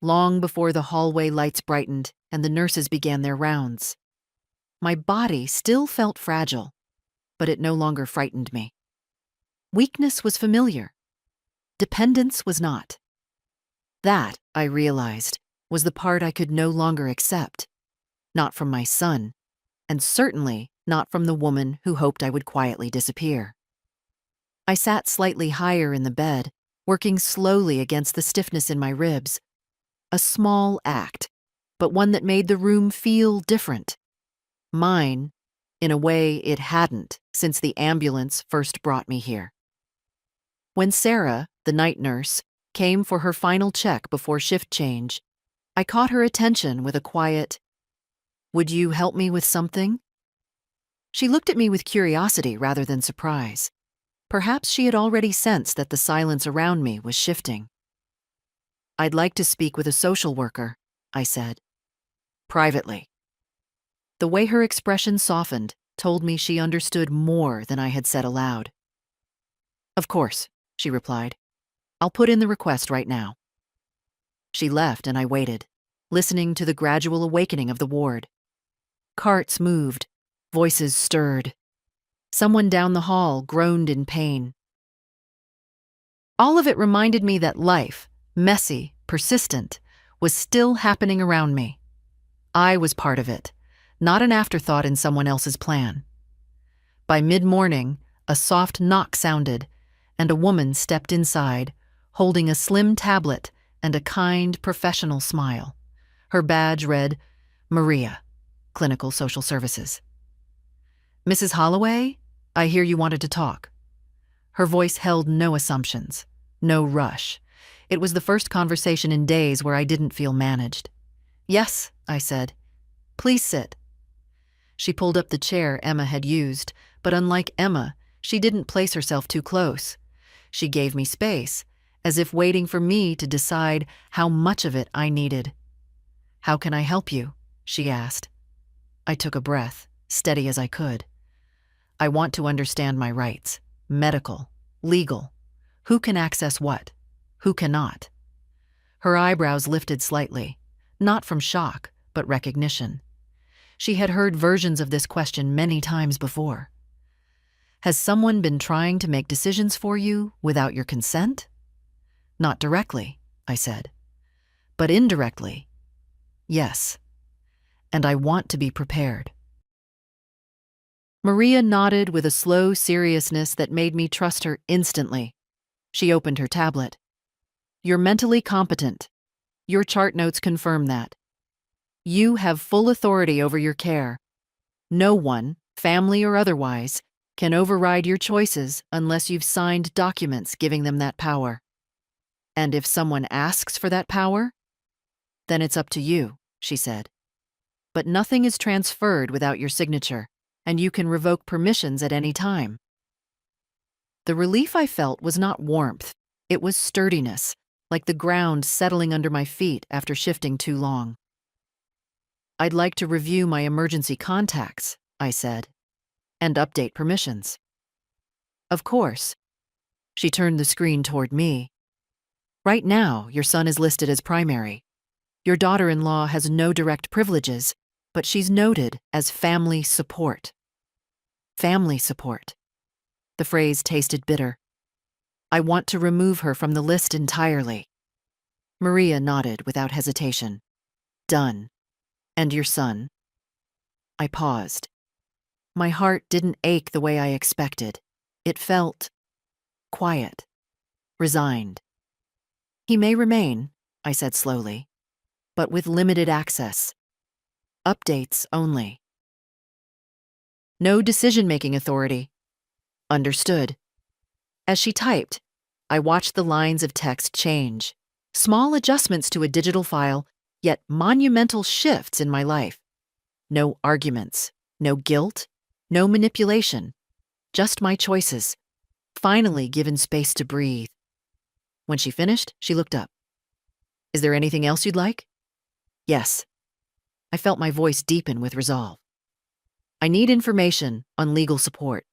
long before the hallway lights brightened and the nurses began their rounds. My body still felt fragile, but it no longer frightened me. Weakness was familiar. Dependence was not. That, I realized, was the part I could no longer accept. Not from my son, and certainly not from the woman who hoped I would quietly disappear. I sat slightly higher in the bed, working slowly against the stiffness in my ribs. A small act, but one that made the room feel different. Mine, in a way it hadn't since the ambulance first brought me here. When Sarah, the night nurse, came for her final check before shift change, I caught her attention with a quiet, "Would you help me with something?" She looked at me with curiosity rather than surprise. Perhaps she had already sensed that the silence around me was shifting. "I'd like to speak with a social worker," I said. "Privately." The way her expression softened told me she understood more than I had said aloud. "Of course," she replied. "I'll put in the request right now." She left and I waited, listening to the gradual awakening of the ward. Carts moved, voices stirred. Someone down the hall groaned in pain. All of it reminded me that life, messy, persistent, was still happening around me. I was part of it, not an afterthought in someone else's plan. By mid-morning, a soft knock sounded, and a woman stepped inside, holding a slim tablet and a kind, professional smile. Her badge read, "Maria, Clinical Social Services." "Mrs. Holloway, I hear you wanted to talk." Her voice held no assumptions, no rush. It was the first conversation in days where I didn't feel managed. "Yes," I said. "Please sit." She pulled up the chair Emma had used, but unlike Emma, she didn't place herself too close. She gave me space, as if waiting for me to decide how much of it I needed. "How can I help you?" she asked. I took a breath, steady as I could. "I want to understand my rights. Medical, legal. Who can access what? Who cannot?" Her eyebrows lifted slightly, not from shock, but recognition. She had heard versions of this question many times before. "Has someone been trying to make decisions for you without your consent?" "Not directly," I said. "But indirectly?" "Yes. And I want to be prepared." Maria nodded with a slow seriousness that made me trust her instantly. She opened her tablet. "You're mentally competent. Your chart notes confirm that. You have full authority over your care. No one, family or otherwise, can override your choices unless you've signed documents giving them that power. And if someone asks for that power, then it's up to you," she said. "But nothing is transferred without your signature, and you can revoke permissions at any time." The relief I felt was not warmth, it was sturdiness, like the ground settling under my feet after shifting too long. "I'd like to review my emergency contacts," I said, "and update permissions." "Of course." She turned the screen toward me. "Right now, your son is listed as primary. Your daughter-in-law has no direct privileges, but she's noted as family support." Family support. The phrase tasted bitter. "I want to remove her from the list entirely." Maria nodded without hesitation. "Done. And your son?" I paused. My heart didn't ache the way I expected. It felt quiet, resigned. "He may remain," I said slowly, "but with limited access. Updates only. No decision-making authority." "Understood." As she typed, I watched the lines of text change. Small adjustments to a digital file, yet monumental shifts in my life. No arguments, no guilt, no manipulation. Just my choices, finally given space to breathe. When she finished, she looked up. Is there anything else you'd like? Yes. I felt my voice deepen with resolve. I need information on legal support,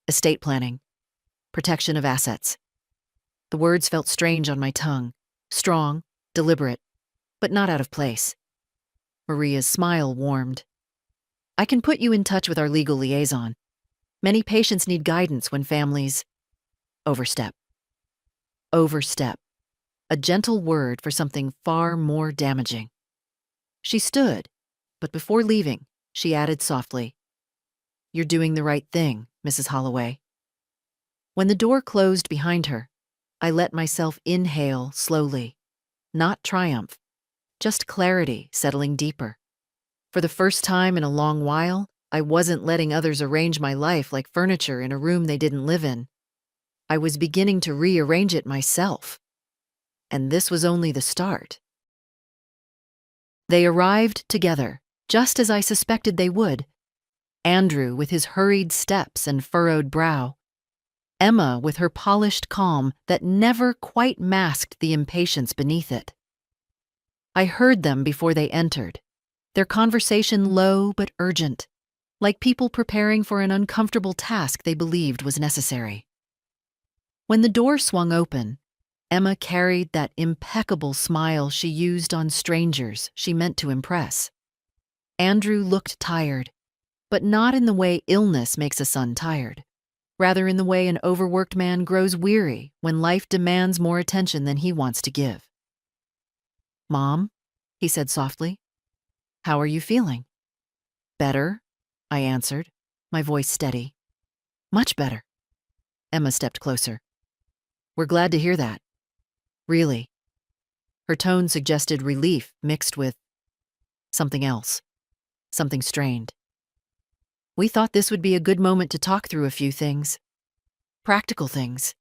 estate planning, protection of assets. The words felt strange on my tongue, strong, deliberate, but not out of place. Maria's smile warmed. I can put you in touch with our legal liaison. Many patients need guidance when families overstep. Overstep. A gentle word for something far more damaging. She stood, but before leaving, she added softly, You're doing the right thing, Mrs. Holloway. When the door closed behind her, I let myself inhale slowly. Not triumph, just clarity settling deeper. For the first time in a long while, I wasn't letting others arrange my life like furniture in a room they didn't live in. I was beginning to rearrange it myself. And this was only the start. They arrived together, just as I suspected they would. Andrew with his hurried steps and furrowed brow. Emma with her polished calm that never quite masked the impatience beneath it. I heard them before they entered, their conversation low but urgent, like people preparing for an uncomfortable task they believed was necessary. When the door swung open, Emma carried that impeccable smile she used on strangers she meant to impress. Andrew looked tired, but not in the way illness makes a son tired. Rather in the way an overworked man grows weary when life demands more attention than he wants to give. Mom, he said softly, how are you feeling? Better, I answered, my voice steady. Much better. Emma stepped closer. We're glad to hear that. Really. Her tone suggested relief mixed with something else, something strained. We thought this would be a good moment to talk through a few things. Practical things.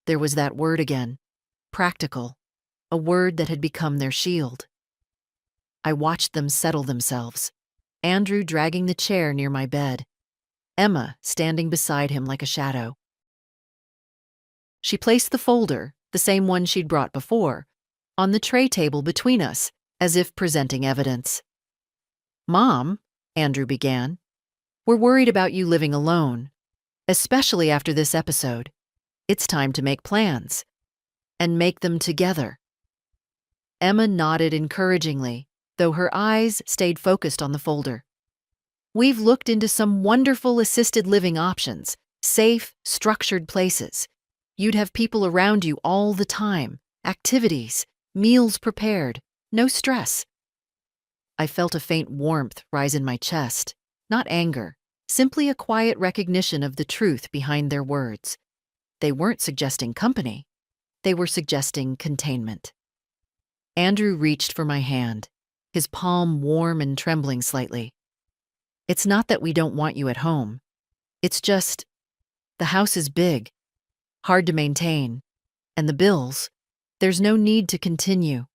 There was that word again, practical, a word that had become their shield. I watched them settle themselves, Andrew dragging the chair near my bed, Emma standing beside him like a shadow. She placed the folder, the same one she'd brought before, on the tray table between us, as if presenting evidence. Mom, Andrew began, we're worried about you living alone, especially after this episode. It's time to make plans, and make them together. Emma nodded encouragingly, though her eyes stayed focused on the folder. We've looked into some wonderful assisted living options, safe, structured places. You'd have people around you all the time, activities, meals prepared, no stress. I felt a faint warmth rise in my chest, not anger, simply a quiet recognition of the truth behind their words. They weren't suggesting company, they were suggesting containment. Andrew reached for my hand, his palm warm and trembling slightly. It's not that we don't want you at home. It's just, the house is big, hard to maintain, and the bills, there's no need to continue,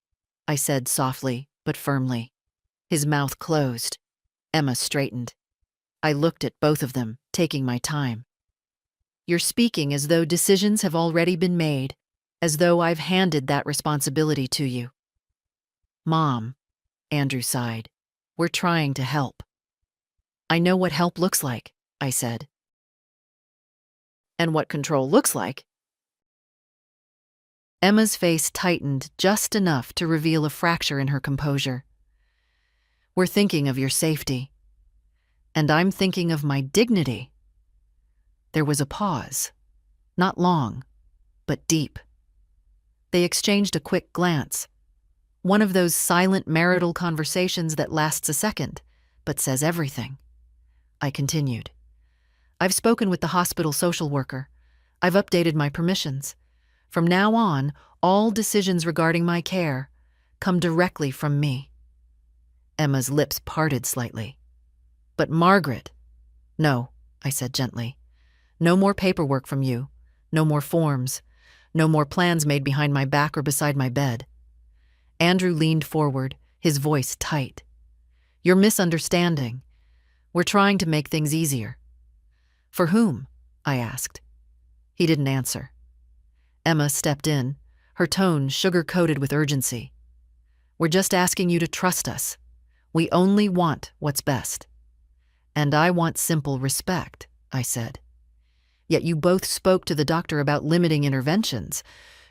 I said softly but firmly. His mouth closed. Emma straightened. I looked at both of them, taking my time. You're speaking as though decisions have already been made, as though I've handed that responsibility to you. Mom, Andrew sighed, we're trying to help. I know what help looks like, I said. And what control looks like? Emma's face tightened just enough to reveal a fracture in her composure. We're thinking of your safety. And I'm thinking of my dignity. There was a pause. Not long, but deep. They exchanged a quick glance. One of those silent marital conversations that lasts a second, but says everything. I continued. I've spoken with the hospital social worker. I've updated my permissions. From now on, all decisions regarding my care come directly from me. Emma's lips parted slightly. But Margaret, no, I said gently. No more paperwork from you, no more forms, no more plans made behind my back or beside my bed. Andrew leaned forward, his voice tight. You're misunderstanding. We're trying to make things easier. For whom? I asked. He didn't answer. Emma stepped in, her tone sugar-coated with urgency. "We're just asking you to trust us. We only want what's best." "And I want simple respect," I said. "Yet you both spoke to the doctor about limiting interventions.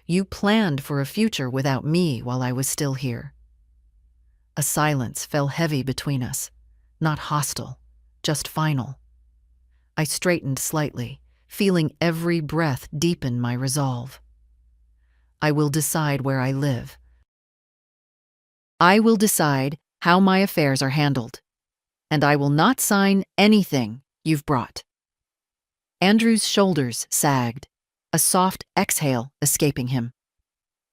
You planned for a future without me while I was still here." A silence fell heavy between us, not hostile, just final. I straightened slightly, feeling every breath deepen my resolve. "I will decide where I live. I will decide how my affairs are handled, and I will not sign anything you've brought." Andrew's shoulders sagged, a soft exhale escaping him.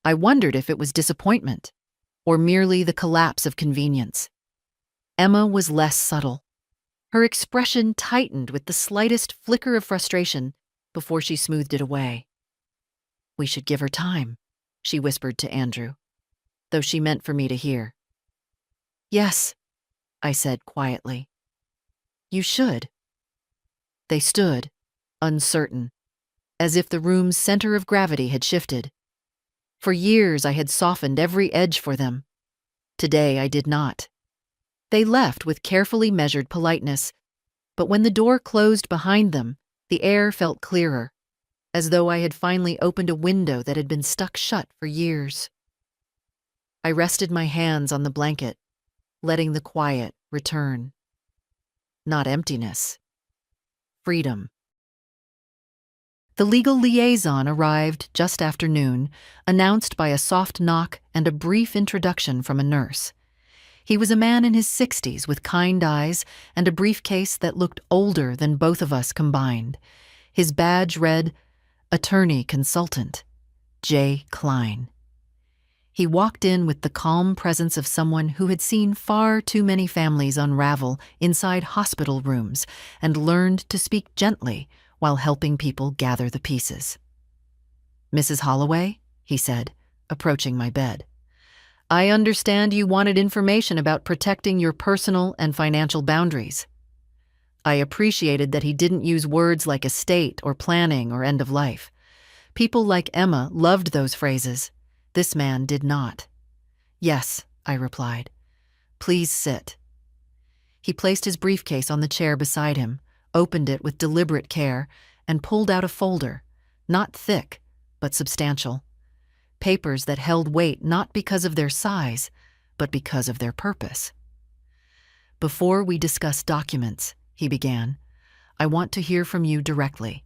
I wondered if it was disappointment, or merely the collapse of convenience. Emma was less subtle. Her expression tightened with the slightest flicker of frustration before she smoothed it away. "We should give her time," she whispered to Andrew, though she meant for me to hear. "Yes," I said quietly. "You should." They stood, uncertain, as if the room's center of gravity had shifted. For years I had softened every edge for them. Today I did not. They left with carefully measured politeness, but when the door closed behind them, the air felt clearer, as though I had finally opened a window that had been stuck shut for years. I rested my hands on the blanket, letting the quiet return. Not emptiness. Freedom. The legal liaison arrived just after noon, announced by a soft knock and a brief introduction from a nurse. He was a man in his 60s with kind eyes and a briefcase that looked older than both of us combined. His badge read, "Attorney Consultant, J. Klein." He walked in with the calm presence of someone who had seen far too many families unravel inside hospital rooms and learned to speak gently while helping people gather the pieces. "Mrs. Holloway," he said, approaching my bed, "I understand you wanted information about protecting your personal and financial boundaries." I appreciated that he didn't use words like estate or planning or end of life. People like Emma loved those phrases. This man did not. "Yes," I replied. "Please sit." He placed his briefcase on the chair beside him, opened it with deliberate care, and pulled out a folder, not thick, but substantial. Papers that held weight not because of their size, but because of their purpose. "Before we discuss documents," he began, "I want to hear from you directly.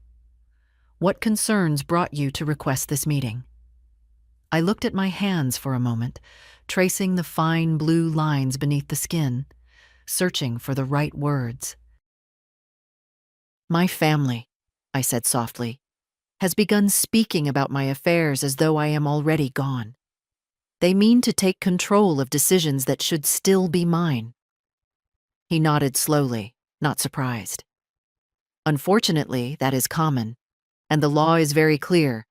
What concerns brought you to request this meeting?" I looked at my hands for a moment, tracing the fine blue lines beneath the skin, searching for the right words. "My family," I said softly, "has begun speaking about my affairs as though I am already gone. They mean to take control of decisions that should still be mine." He nodded slowly, not surprised. "Unfortunately, that is common, and the law is very clear.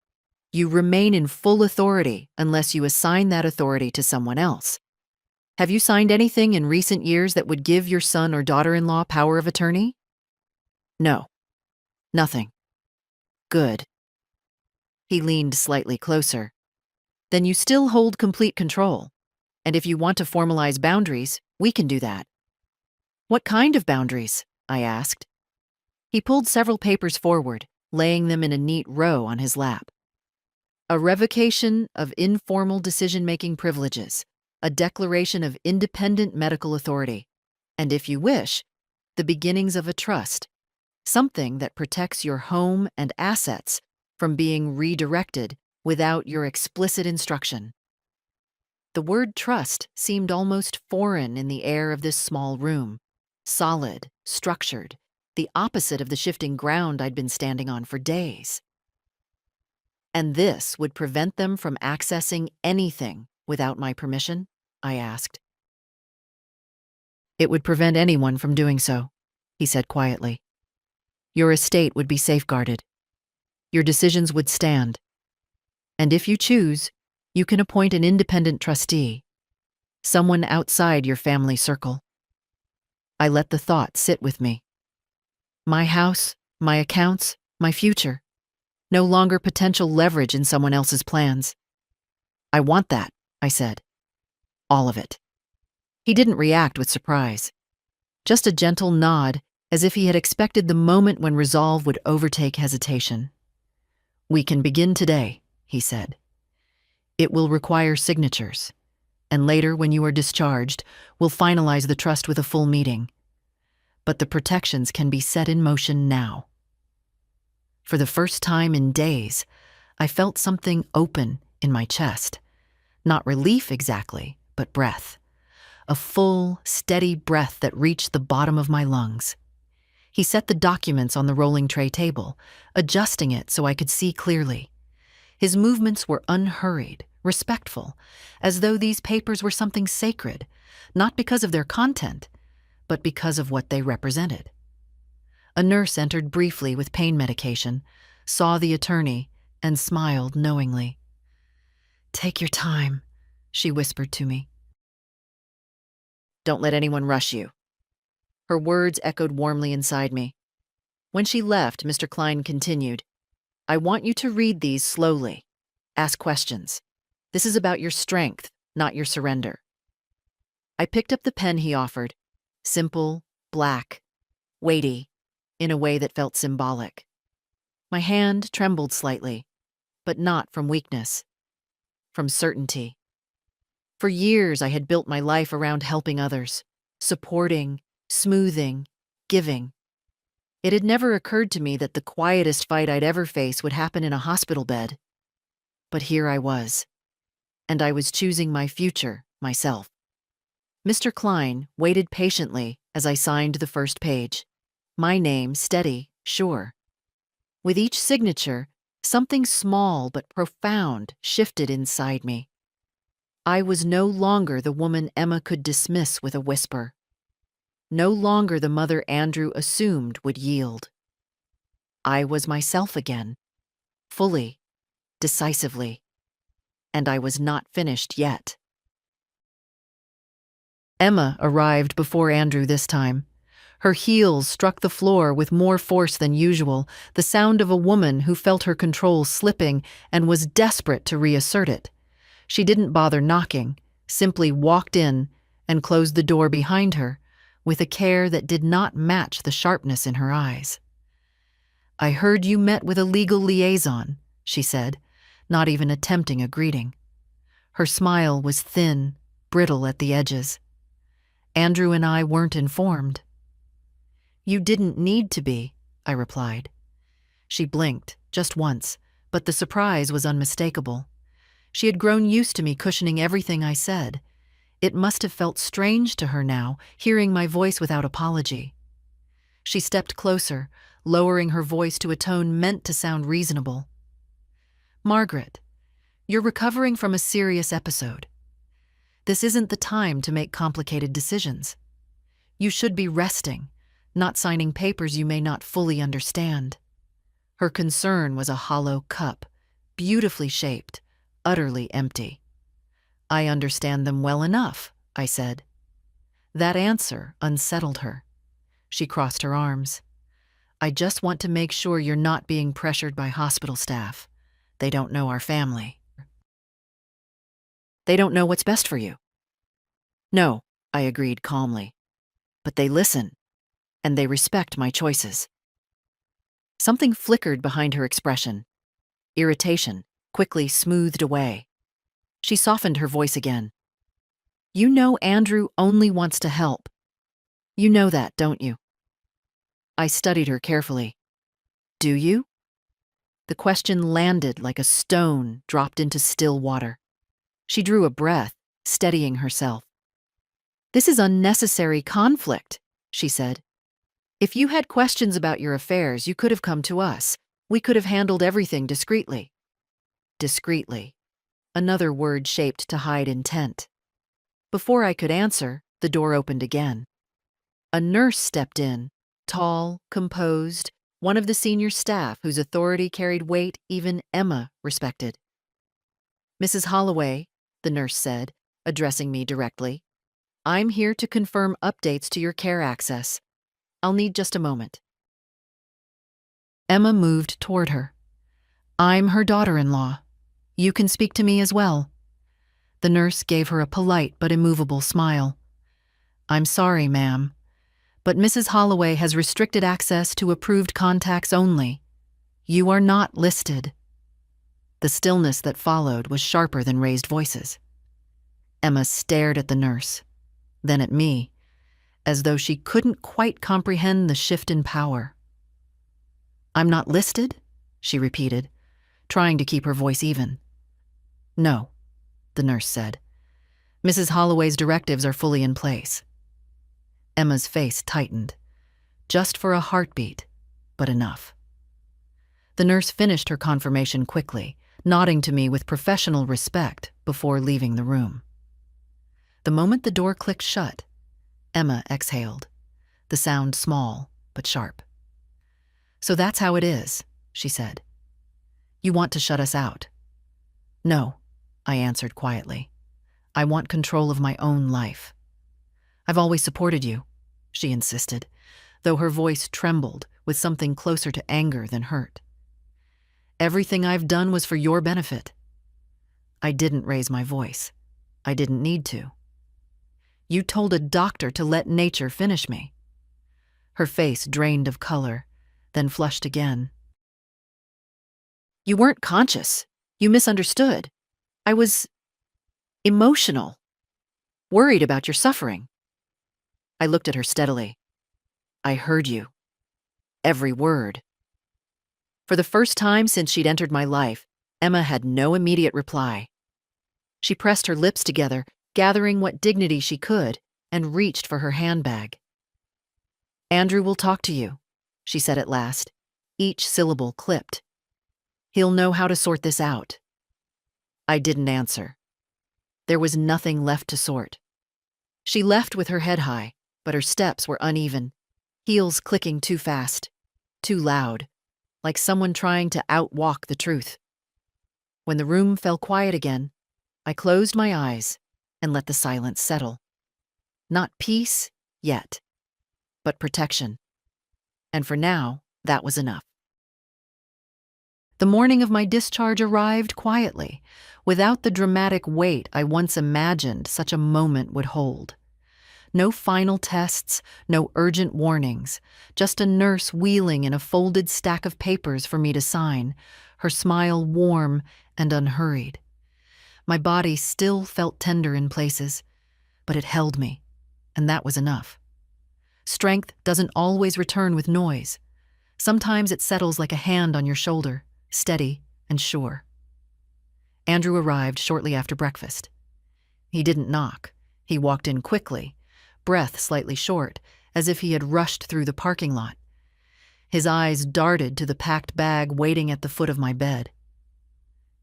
You remain in full authority unless you assign that authority to someone else. Have you signed anything in recent years that would give your son or daughter-in-law power of attorney?" "No. Nothing." "Good." He leaned slightly closer. "Then you still hold complete control. And if you want to formalize boundaries, we can do that." "What kind of boundaries?" I asked. He pulled several papers forward, laying them in a neat row on his lap. "A revocation of informal decision-making privileges, a declaration of independent medical authority, and if you wish, the beginnings of a trust, something that protects your home and assets from being redirected without your explicit instruction." The word trust seemed almost foreign in the air of this small room, solid, structured, the opposite of the shifting ground I'd been standing on for days. "And this would prevent them from accessing anything without my permission?" I asked. "It would prevent anyone from doing so," he said quietly. "Your estate would be safeguarded. Your decisions would stand. And if you choose, you can appoint an independent trustee, someone outside your family circle." I let the thought sit with me. My house, my accounts, my future. no longer potential leverage in someone else's plans. I want that, I said. All of it. He didn't react with surprise. Just a gentle nod, as if he had expected the moment when resolve would overtake hesitation. We can begin today, he said. It will require signatures, and later, when you are discharged, we'll finalize the trust with a full meeting. But the protections can be set in motion now. For the first time in days, I felt something open in my chest. Not relief exactly, but breath. A full, steady breath that reached the bottom of my lungs. He set the documents on the rolling tray table, adjusting it so I could see clearly. His movements were unhurried, respectful, as though these papers were something sacred, not because of their content, but because of what they represented. A nurse entered briefly with pain medication, saw the attorney, and smiled knowingly. "Take your time," she whispered to me. "Don't let anyone rush you." Her words echoed warmly inside me. When she left, Mr. Klein continued, "I want you to read these slowly. Ask questions. This is about your strength, not your surrender." I picked up the pen he offered, simple, black, weighty, in a way that felt symbolic. My hand trembled slightly, but not from weakness, from certainty. For years I had built my life around helping others, supporting, smoothing, giving. It had never occurred to me that the quietest fight I'd ever face would happen in a hospital bed. But here I was, and I was choosing my future myself. Mr. Klein waited patiently as I signed the first page. My name steady, sure. With each signature, something small but profound shifted inside me. I was no longer the woman Emma could dismiss with a whisper. No longer the mother Andrew assumed would yield. I was myself again, fully, decisively. And I was not finished yet. Emma arrived before Andrew this time. Her heels struck the floor with more force than usual, the sound of a woman who felt her control slipping and was desperate to reassert it. She didn't bother knocking, simply walked in and closed the door behind her, with a care that did not match the sharpness in her eyes. "I heard you met with a legal liaison," she said, not even attempting a greeting. Her smile was thin, brittle at the edges. "Andrew and I weren't informed." "You didn't need to be," I replied. She blinked, just once, but the surprise was unmistakable. She had grown used to me cushioning everything I said. It must have felt strange to her now, hearing my voice without apology. She stepped closer, lowering her voice to a tone meant to sound reasonable. "Margaret, you're recovering from a serious episode. This isn't the time to make complicated decisions. You should be resting, not signing papers you may not fully understand." Her concern was a hollow cup, beautifully shaped, utterly empty. "I understand them well enough," I said. That answer unsettled her. She crossed her arms. "I just want to make sure you're not being pressured by hospital staff. They don't know our family. They don't know what's best for you." "No," I agreed calmly. "But they listen, and they respect my choices." Something flickered behind her expression. Irritation, quickly smoothed away. She softened her voice again. "You know Andrew only wants to help. You know that, don't you?" I studied her carefully. "Do you?" The question landed like a stone dropped into still water. She drew a breath, steadying herself. "This is unnecessary conflict," she said. "If you had questions about your affairs, you could have come to us. We could have handled everything discreetly." Discreetly. Another word shaped to hide intent. Before I could answer, the door opened again. A nurse stepped in, tall, composed, one of the senior staff whose authority carried weight even Emma respected. "Mrs. Holloway," the nurse said, addressing me directly, "I'm here to confirm updates to your care access. I'll need just a moment." Emma moved toward her. I'm her daughter-in-law. You can speak to me as well. The nurse gave her a polite but immovable smile. I'm sorry, ma'am, but Mrs. Holloway has restricted access to approved contacts only. You are not listed. The stillness that followed was sharper than raised voices. Emma stared at the nurse, then at me, as though she couldn't quite comprehend the shift in power. I'm not listed? She repeated, trying to keep her voice even. No, the nurse said. Mrs. Holloway's directives are fully in place. Emma's face tightened, just for a heartbeat, but enough. The nurse finished her confirmation quickly, nodding to me with professional respect before leaving the room. The moment the door clicked shut, Emma exhaled, the sound small but sharp. So that's how it is, she said. You want to shut us out? No, I answered quietly. I want control of my own life. I've always supported you, she insisted, though her voice trembled with something closer to anger than hurt. Everything I've done was for your benefit. I didn't raise my voice. I didn't need to. You told a doctor to let nature finish me. Her face drained of color, then flushed again. You weren't conscious. You misunderstood. I was emotional, worried about your suffering. I looked at her steadily. I heard you. Every word. For the first time since she'd entered my life, Emma had no immediate reply. She pressed her lips together, gathering what dignity she could, and reached for her handbag. Andrew will talk to you, she said at last, each syllable clipped. He'll know how to sort this out. I didn't answer. There was nothing left to sort. She left with her head high, but her steps were uneven, heels clicking too fast, too loud, like someone trying to outwalk the truth. When the room fell quiet again, I closed my eyes and let the silence settle. Not peace yet, but protection. And for now, that was enough. The morning of my discharge arrived quietly, without the dramatic weight I once imagined such a moment would hold. No final tests, no urgent warnings, just a nurse wheeling in a folded stack of papers for me to sign, her smile warm and unhurried. My body still felt tender in places, but it held me, and that was enough. Strength doesn't always return with noise. Sometimes it settles like a hand on your shoulder, steady and sure. Andrew arrived shortly after breakfast. He didn't knock. He walked in quickly, breath slightly short, as if he had rushed through the parking lot. His eyes darted to the packed bag waiting at the foot of my bed.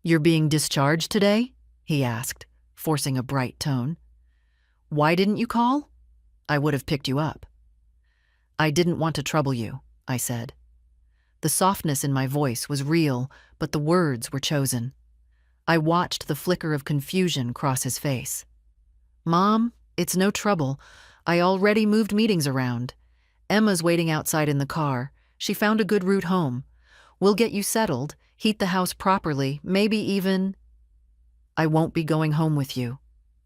"You're being discharged today?" he asked, forcing a bright tone. "Why didn't you call? I would have picked you up." "I didn't want to trouble you," I said. The softness in my voice was real, but the words were chosen. I watched the flicker of confusion cross his face. "Mom, it's no trouble. I already moved meetings around. Emma's waiting outside in the car. She found a good route home. We'll get you settled, heat the house properly, maybe even—" "I won't be going home with you,"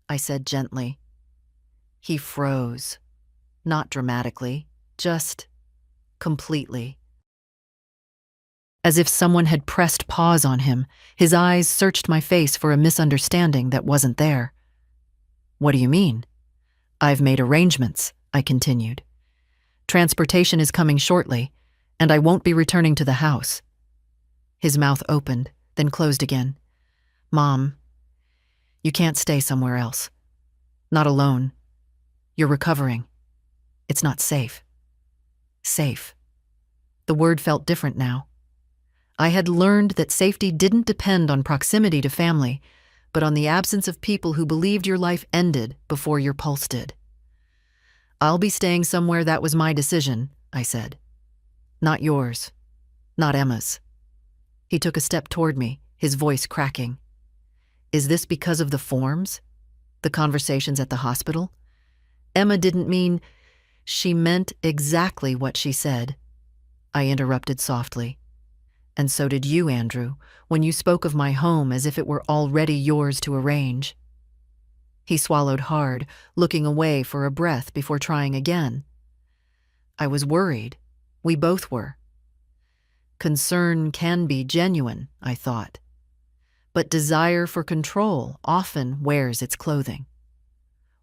I said gently. He froze. Not dramatically, just completely. As if someone had pressed pause on him, his eyes searched my face for a misunderstanding that wasn't there. "What do you mean?" "I've made arrangements," I continued. "Transportation is coming shortly, and I won't be returning to the house." His mouth opened, then closed again. "Mom, you can't stay somewhere else. Not alone. You're recovering. It's not safe." Safe. The word felt different now. I had learned that safety didn't depend on proximity to family, but on the absence of people who believed your life ended before your pulse did. "I'll be staying somewhere that was my decision," I said. "Not yours. Not Emma's." He took a step toward me, his voice cracking. "Is this because of the forms? The conversations at the hospital?" "Emma didn't mean—" "She meant exactly what she said," I interrupted softly. And so did you, Andrew, when you spoke of my home as if it were already yours to arrange." He swallowed hard, looking away for a breath before trying again. "I was worried. We both were. Concern can be genuine, I thought. But desire for control often wears its clothing.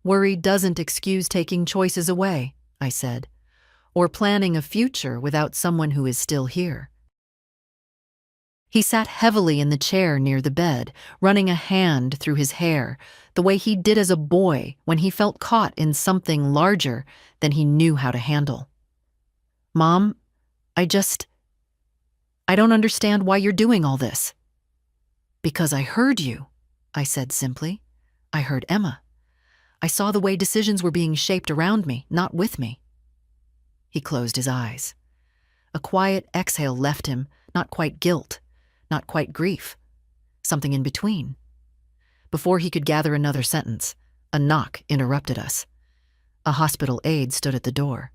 Worry doesn't excuse taking choices away," I said, "or planning a future without someone who is still here." He sat heavily in the chair near the bed, running a hand through his hair, the way he did as a boy when he felt caught in something larger than he knew how to handle. "Mom, I don't understand why you're doing all this." "Because I heard you," I said simply. "I heard Emma. I saw the way decisions were being shaped around me, not with me." He closed his eyes. A quiet exhale left him, not quite guilt, not quite grief, something in between. Before he could gather another sentence, a knock interrupted us. A hospital aide stood at the door.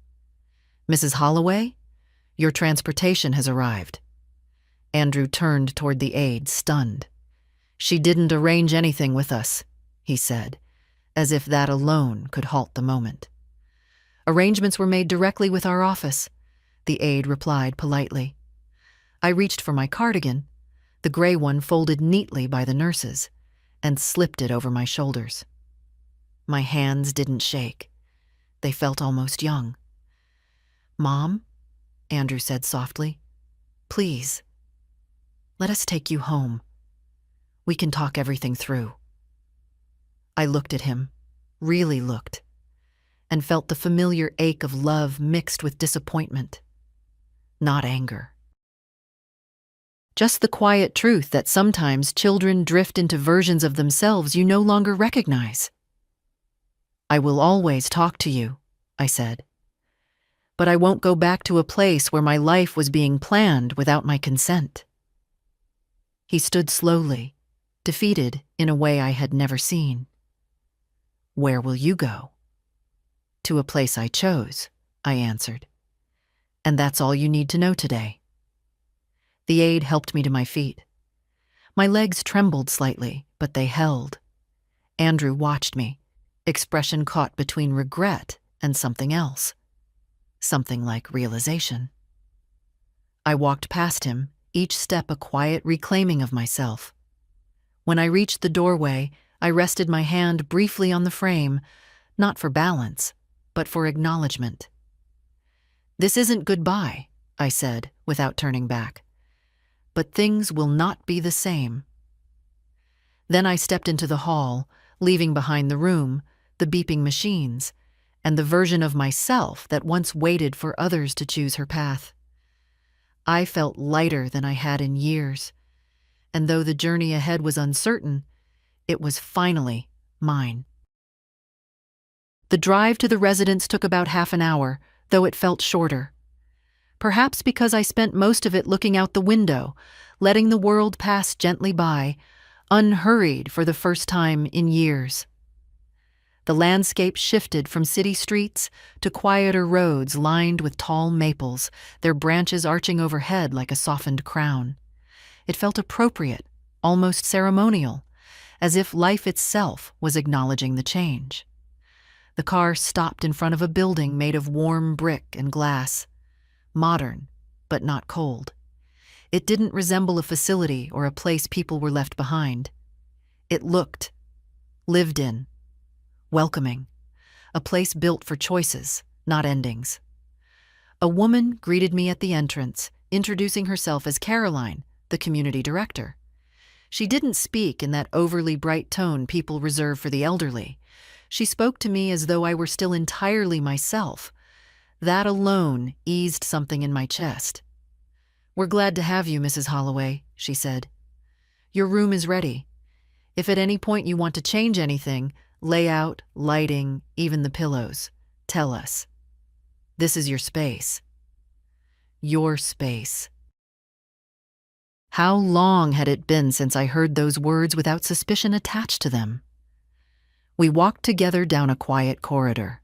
"Mrs. Holloway, your transportation has arrived." Andrew turned toward the aide, stunned. "She didn't arrange anything with us," he said, as if that alone could halt the moment. "Arrangements were made directly with our office," the aide replied politely. I reached for my cardigan, the gray one folded neatly by the nurses, and slipped it over my shoulders. My hands didn't shake. They felt almost young. "Mom," Andrew said softly, "please, let us take you home. We can talk everything through." I looked at him, really looked, and felt the familiar ache of love mixed with disappointment. Not anger. Just the quiet truth that sometimes children drift into versions of themselves you no longer recognize. "I will always talk to you," I said. "But I won't go back to a place where my life was being planned without my consent." He stood slowly, defeated in a way I had never seen. "Where will you go?" "To a place I chose," I answered. "And that's all you need to know today." The aide helped me to my feet. My legs trembled slightly, but they held. Andrew watched me, expression caught between regret and something else. Something like realization. I walked past him, each step a quiet reclaiming of myself. When I reached the doorway, I rested my hand briefly on the frame, not for balance, but for acknowledgement. "This isn't goodbye," I said, without turning back. "But things will not be the same." Then I stepped into the hall, leaving behind the room, the beeping machines, and the version of myself that once waited for others to choose her path. I felt lighter than I had in years, and though the journey ahead was uncertain, it was finally mine. The drive to the residence took about half an hour, though it felt shorter. Perhaps because I spent most of it looking out the window, letting the world pass gently by, unhurried for the first time in years. The landscape shifted from city streets to quieter roads lined with tall maples, their branches arching overhead like a softened crown. It felt appropriate, almost ceremonial, as if life itself was acknowledging the change. The car stopped in front of a building made of warm brick and glass. Modern, but not cold. It didn't resemble a facility or a place people were left behind. It looked, lived in, welcoming, a place built for choices, not endings. A woman greeted me at the entrance, introducing herself as Caroline, the community director. She didn't speak in that overly bright tone people reserve for the elderly. She spoke to me as though I were still entirely myself. That alone eased something in my chest. "We're glad to have you, Mrs. Holloway," she said. "Your room is ready. If at any point you want to change anything, layout, lighting, even the pillows, tell us. This is your space." Your space. How long had it been since I heard those words without suspicion attached to them? We walked together down a quiet corridor.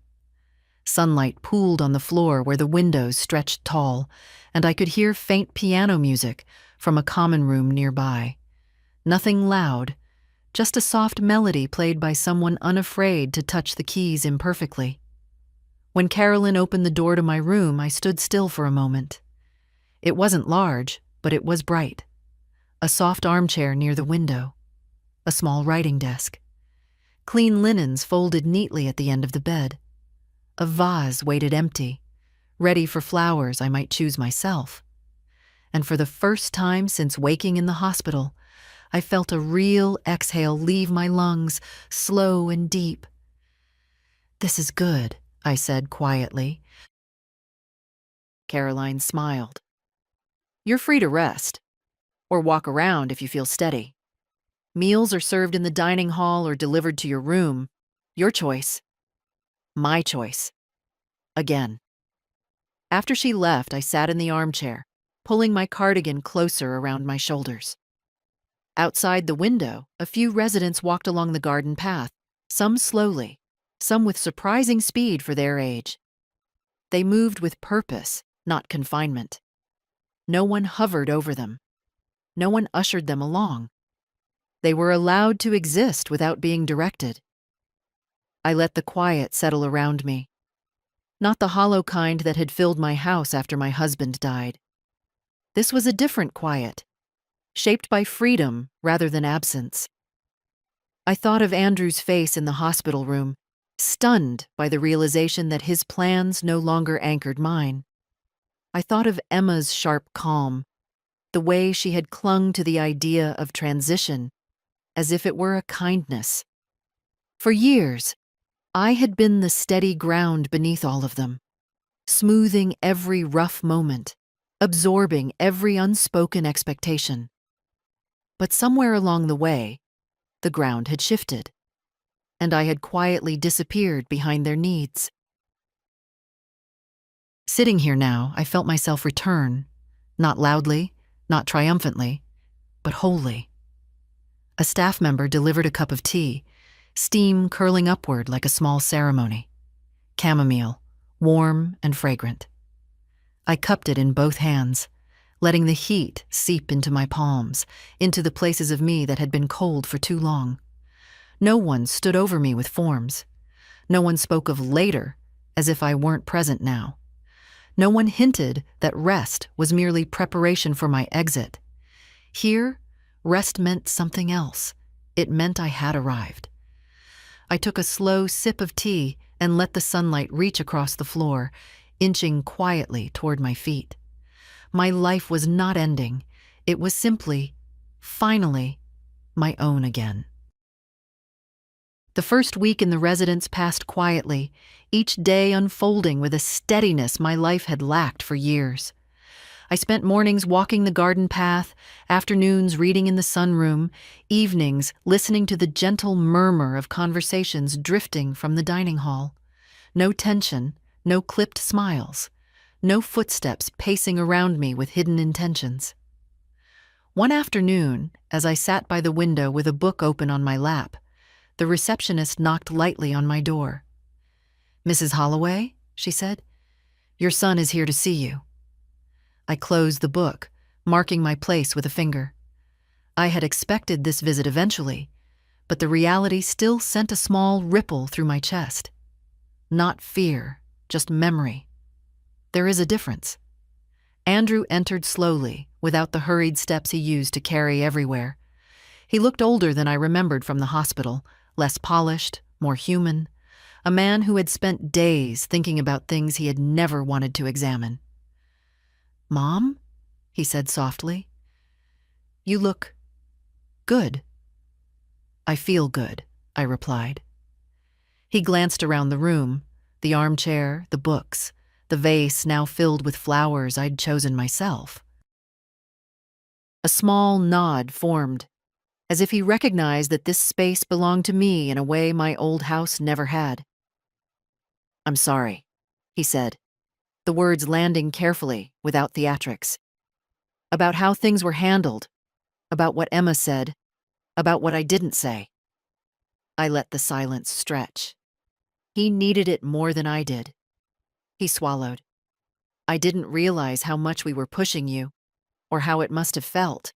Sunlight pooled on the floor where the windows stretched tall, and I could hear faint piano music, from a common room nearby. Nothing loud, just a soft melody played by someone unafraid to touch the keys imperfectly. When Carolyn opened the door to my room, I stood still for a moment. It wasn't large, but it was bright. A soft armchair near the window. A small writing desk. Clean linens folded neatly at the end of the bed. A vase waited empty, ready for flowers I might choose myself. And for the first time since waking in the hospital, I felt a real exhale leave my lungs, slow and deep. "This is good," I said quietly. Caroline smiled. "You're free to rest, or walk around if you feel steady. Meals are served in the dining hall or delivered to your room. Your choice. My choice. Again." After she left, I sat in the armchair, pulling my cardigan closer around my shoulders. Outside the window, a few residents walked along the garden path, some slowly, some with surprising speed for their age. They moved with purpose, not confinement. No one hovered over them. No one ushered them along. They were allowed to exist without being directed. I let the quiet settle around me. Not the hollow kind that had filled my house after my husband died. This was a different quiet, shaped by freedom rather than absence. I thought of Andrew's face in the hospital room, stunned by the realization that his plans no longer anchored mine. I thought of Emma's sharp calm, the way she had clung to the idea of transition as if it were a kindness. For years, I had been the steady ground beneath all of them, smoothing every rough moment, absorbing every unspoken expectation. But somewhere along the way, the ground had shifted, and I had quietly disappeared behind their needs. Sitting here now, I felt myself return, not loudly, not triumphantly, but wholly. A staff member delivered a cup of tea, steam curling upward like a small ceremony. Chamomile, warm and fragrant. I cupped it in both hands, letting the heat seep into my palms, into the places of me that had been cold for too long. No one stood over me with forms. No one spoke of later, as if I weren't present now. No one hinted that rest was merely preparation for my exit. Here, rest meant something else. It meant I had arrived. I took a slow sip of tea and let the sunlight reach across the floor, inching quietly toward my feet. My life was not ending. It was simply, finally, my own again. The first week in the residence passed quietly, each day unfolding with a steadiness my life had lacked for years. I spent mornings walking the garden path, afternoons reading in the sunroom, evenings listening to the gentle murmur of conversations drifting from the dining hall. No tension, no clipped smiles, no footsteps pacing around me with hidden intentions. One afternoon, as I sat by the window with a book open on my lap, the receptionist knocked lightly on my door. "Mrs. Holloway," she said, "your son is here to see you." I closed the book, marking my place with a finger. I had expected this visit eventually, but the reality still sent a small ripple through my chest. Not fear, just memory. There is a difference. Andrew entered slowly, without the hurried steps he used to carry everywhere. He looked older than I remembered from the hospital, less polished, more human, a man who had spent days thinking about things he had never wanted to examine. "Mom?" he said softly. "You look good." "I feel good," I replied. He glanced around the room, the armchair, the books, the vase now filled with flowers I'd chosen myself. A small nod formed, as if he recognized that this space belonged to me in a way my old house never had. "I'm sorry," he said, the words landing carefully, without theatrics. "About how things were handled, about what Emma said, about what I didn't say." I let the silence stretch. He needed it more than I did. He swallowed. "I didn't realize how much we were pushing you." or how it must have felt.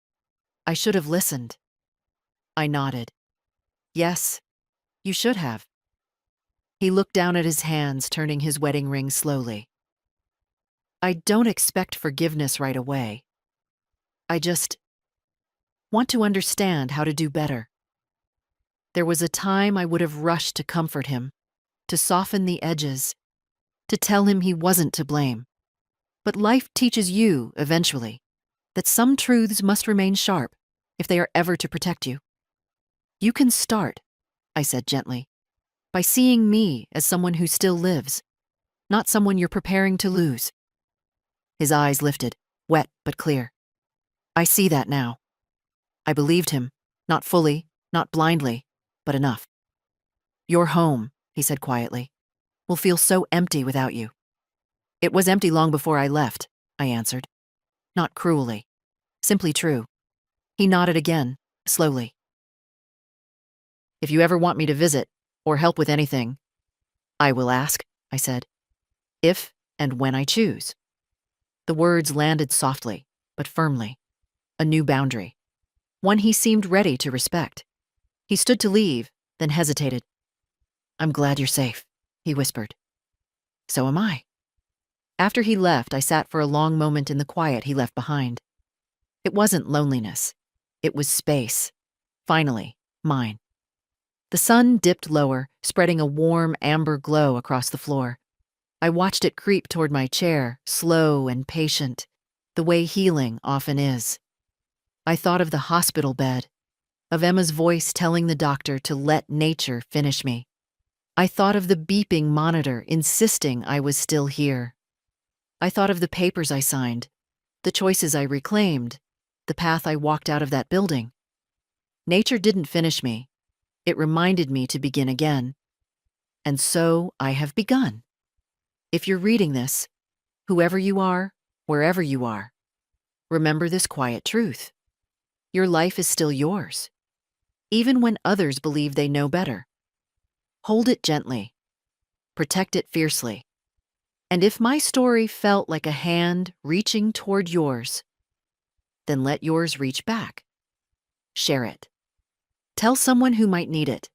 I should have listened. I nodded. Yes, you should have. He looked down at his hands, turning his wedding ring slowly. I don't expect forgiveness right away. I just want to understand how to do better. There was a time I would have rushed to comfort him, to soften the edges, to tell him he wasn't to blame. But life teaches you, eventually, that some truths must remain sharp if they are ever to protect you. You can start, I said gently, by seeing me as someone who still lives, not someone you're preparing to lose. His eyes lifted, wet but clear. I see that now. I believed him, not fully, not blindly, but enough. Your home, he said quietly, will feel so empty without you. It was empty long before I left, I answered. Not cruelly, simply true. He nodded again, slowly. If you ever want me to visit, or help with anything, I will ask, I said. If and when I choose. The words landed softly, but firmly. A new boundary. One he seemed ready to respect. He stood to leave, then hesitated. I'm glad you're safe, he whispered. So am I. After he left, I sat for a long moment in the quiet he left behind. It wasn't loneliness. It was space. Finally, mine. The sun dipped lower, spreading a warm amber glow across the floor. I watched it creep toward my chair, slow and patient, the way healing often is. I thought of the hospital bed, of Emma's voice telling the doctor to let nature finish me. I thought of the beeping monitor insisting I was still here. I thought of the papers I signed, the choices I reclaimed, the path I walked out of that building. Nature didn't finish me. It reminded me to begin again. And so I have begun. If you're reading this, whoever you are, wherever you are, remember this quiet truth. Your life is still yours, even when others believe they know better. Hold it gently. Protect it fiercely. And if my story felt like a hand reaching toward yours, then let yours reach back. Share it. Tell someone who might need it.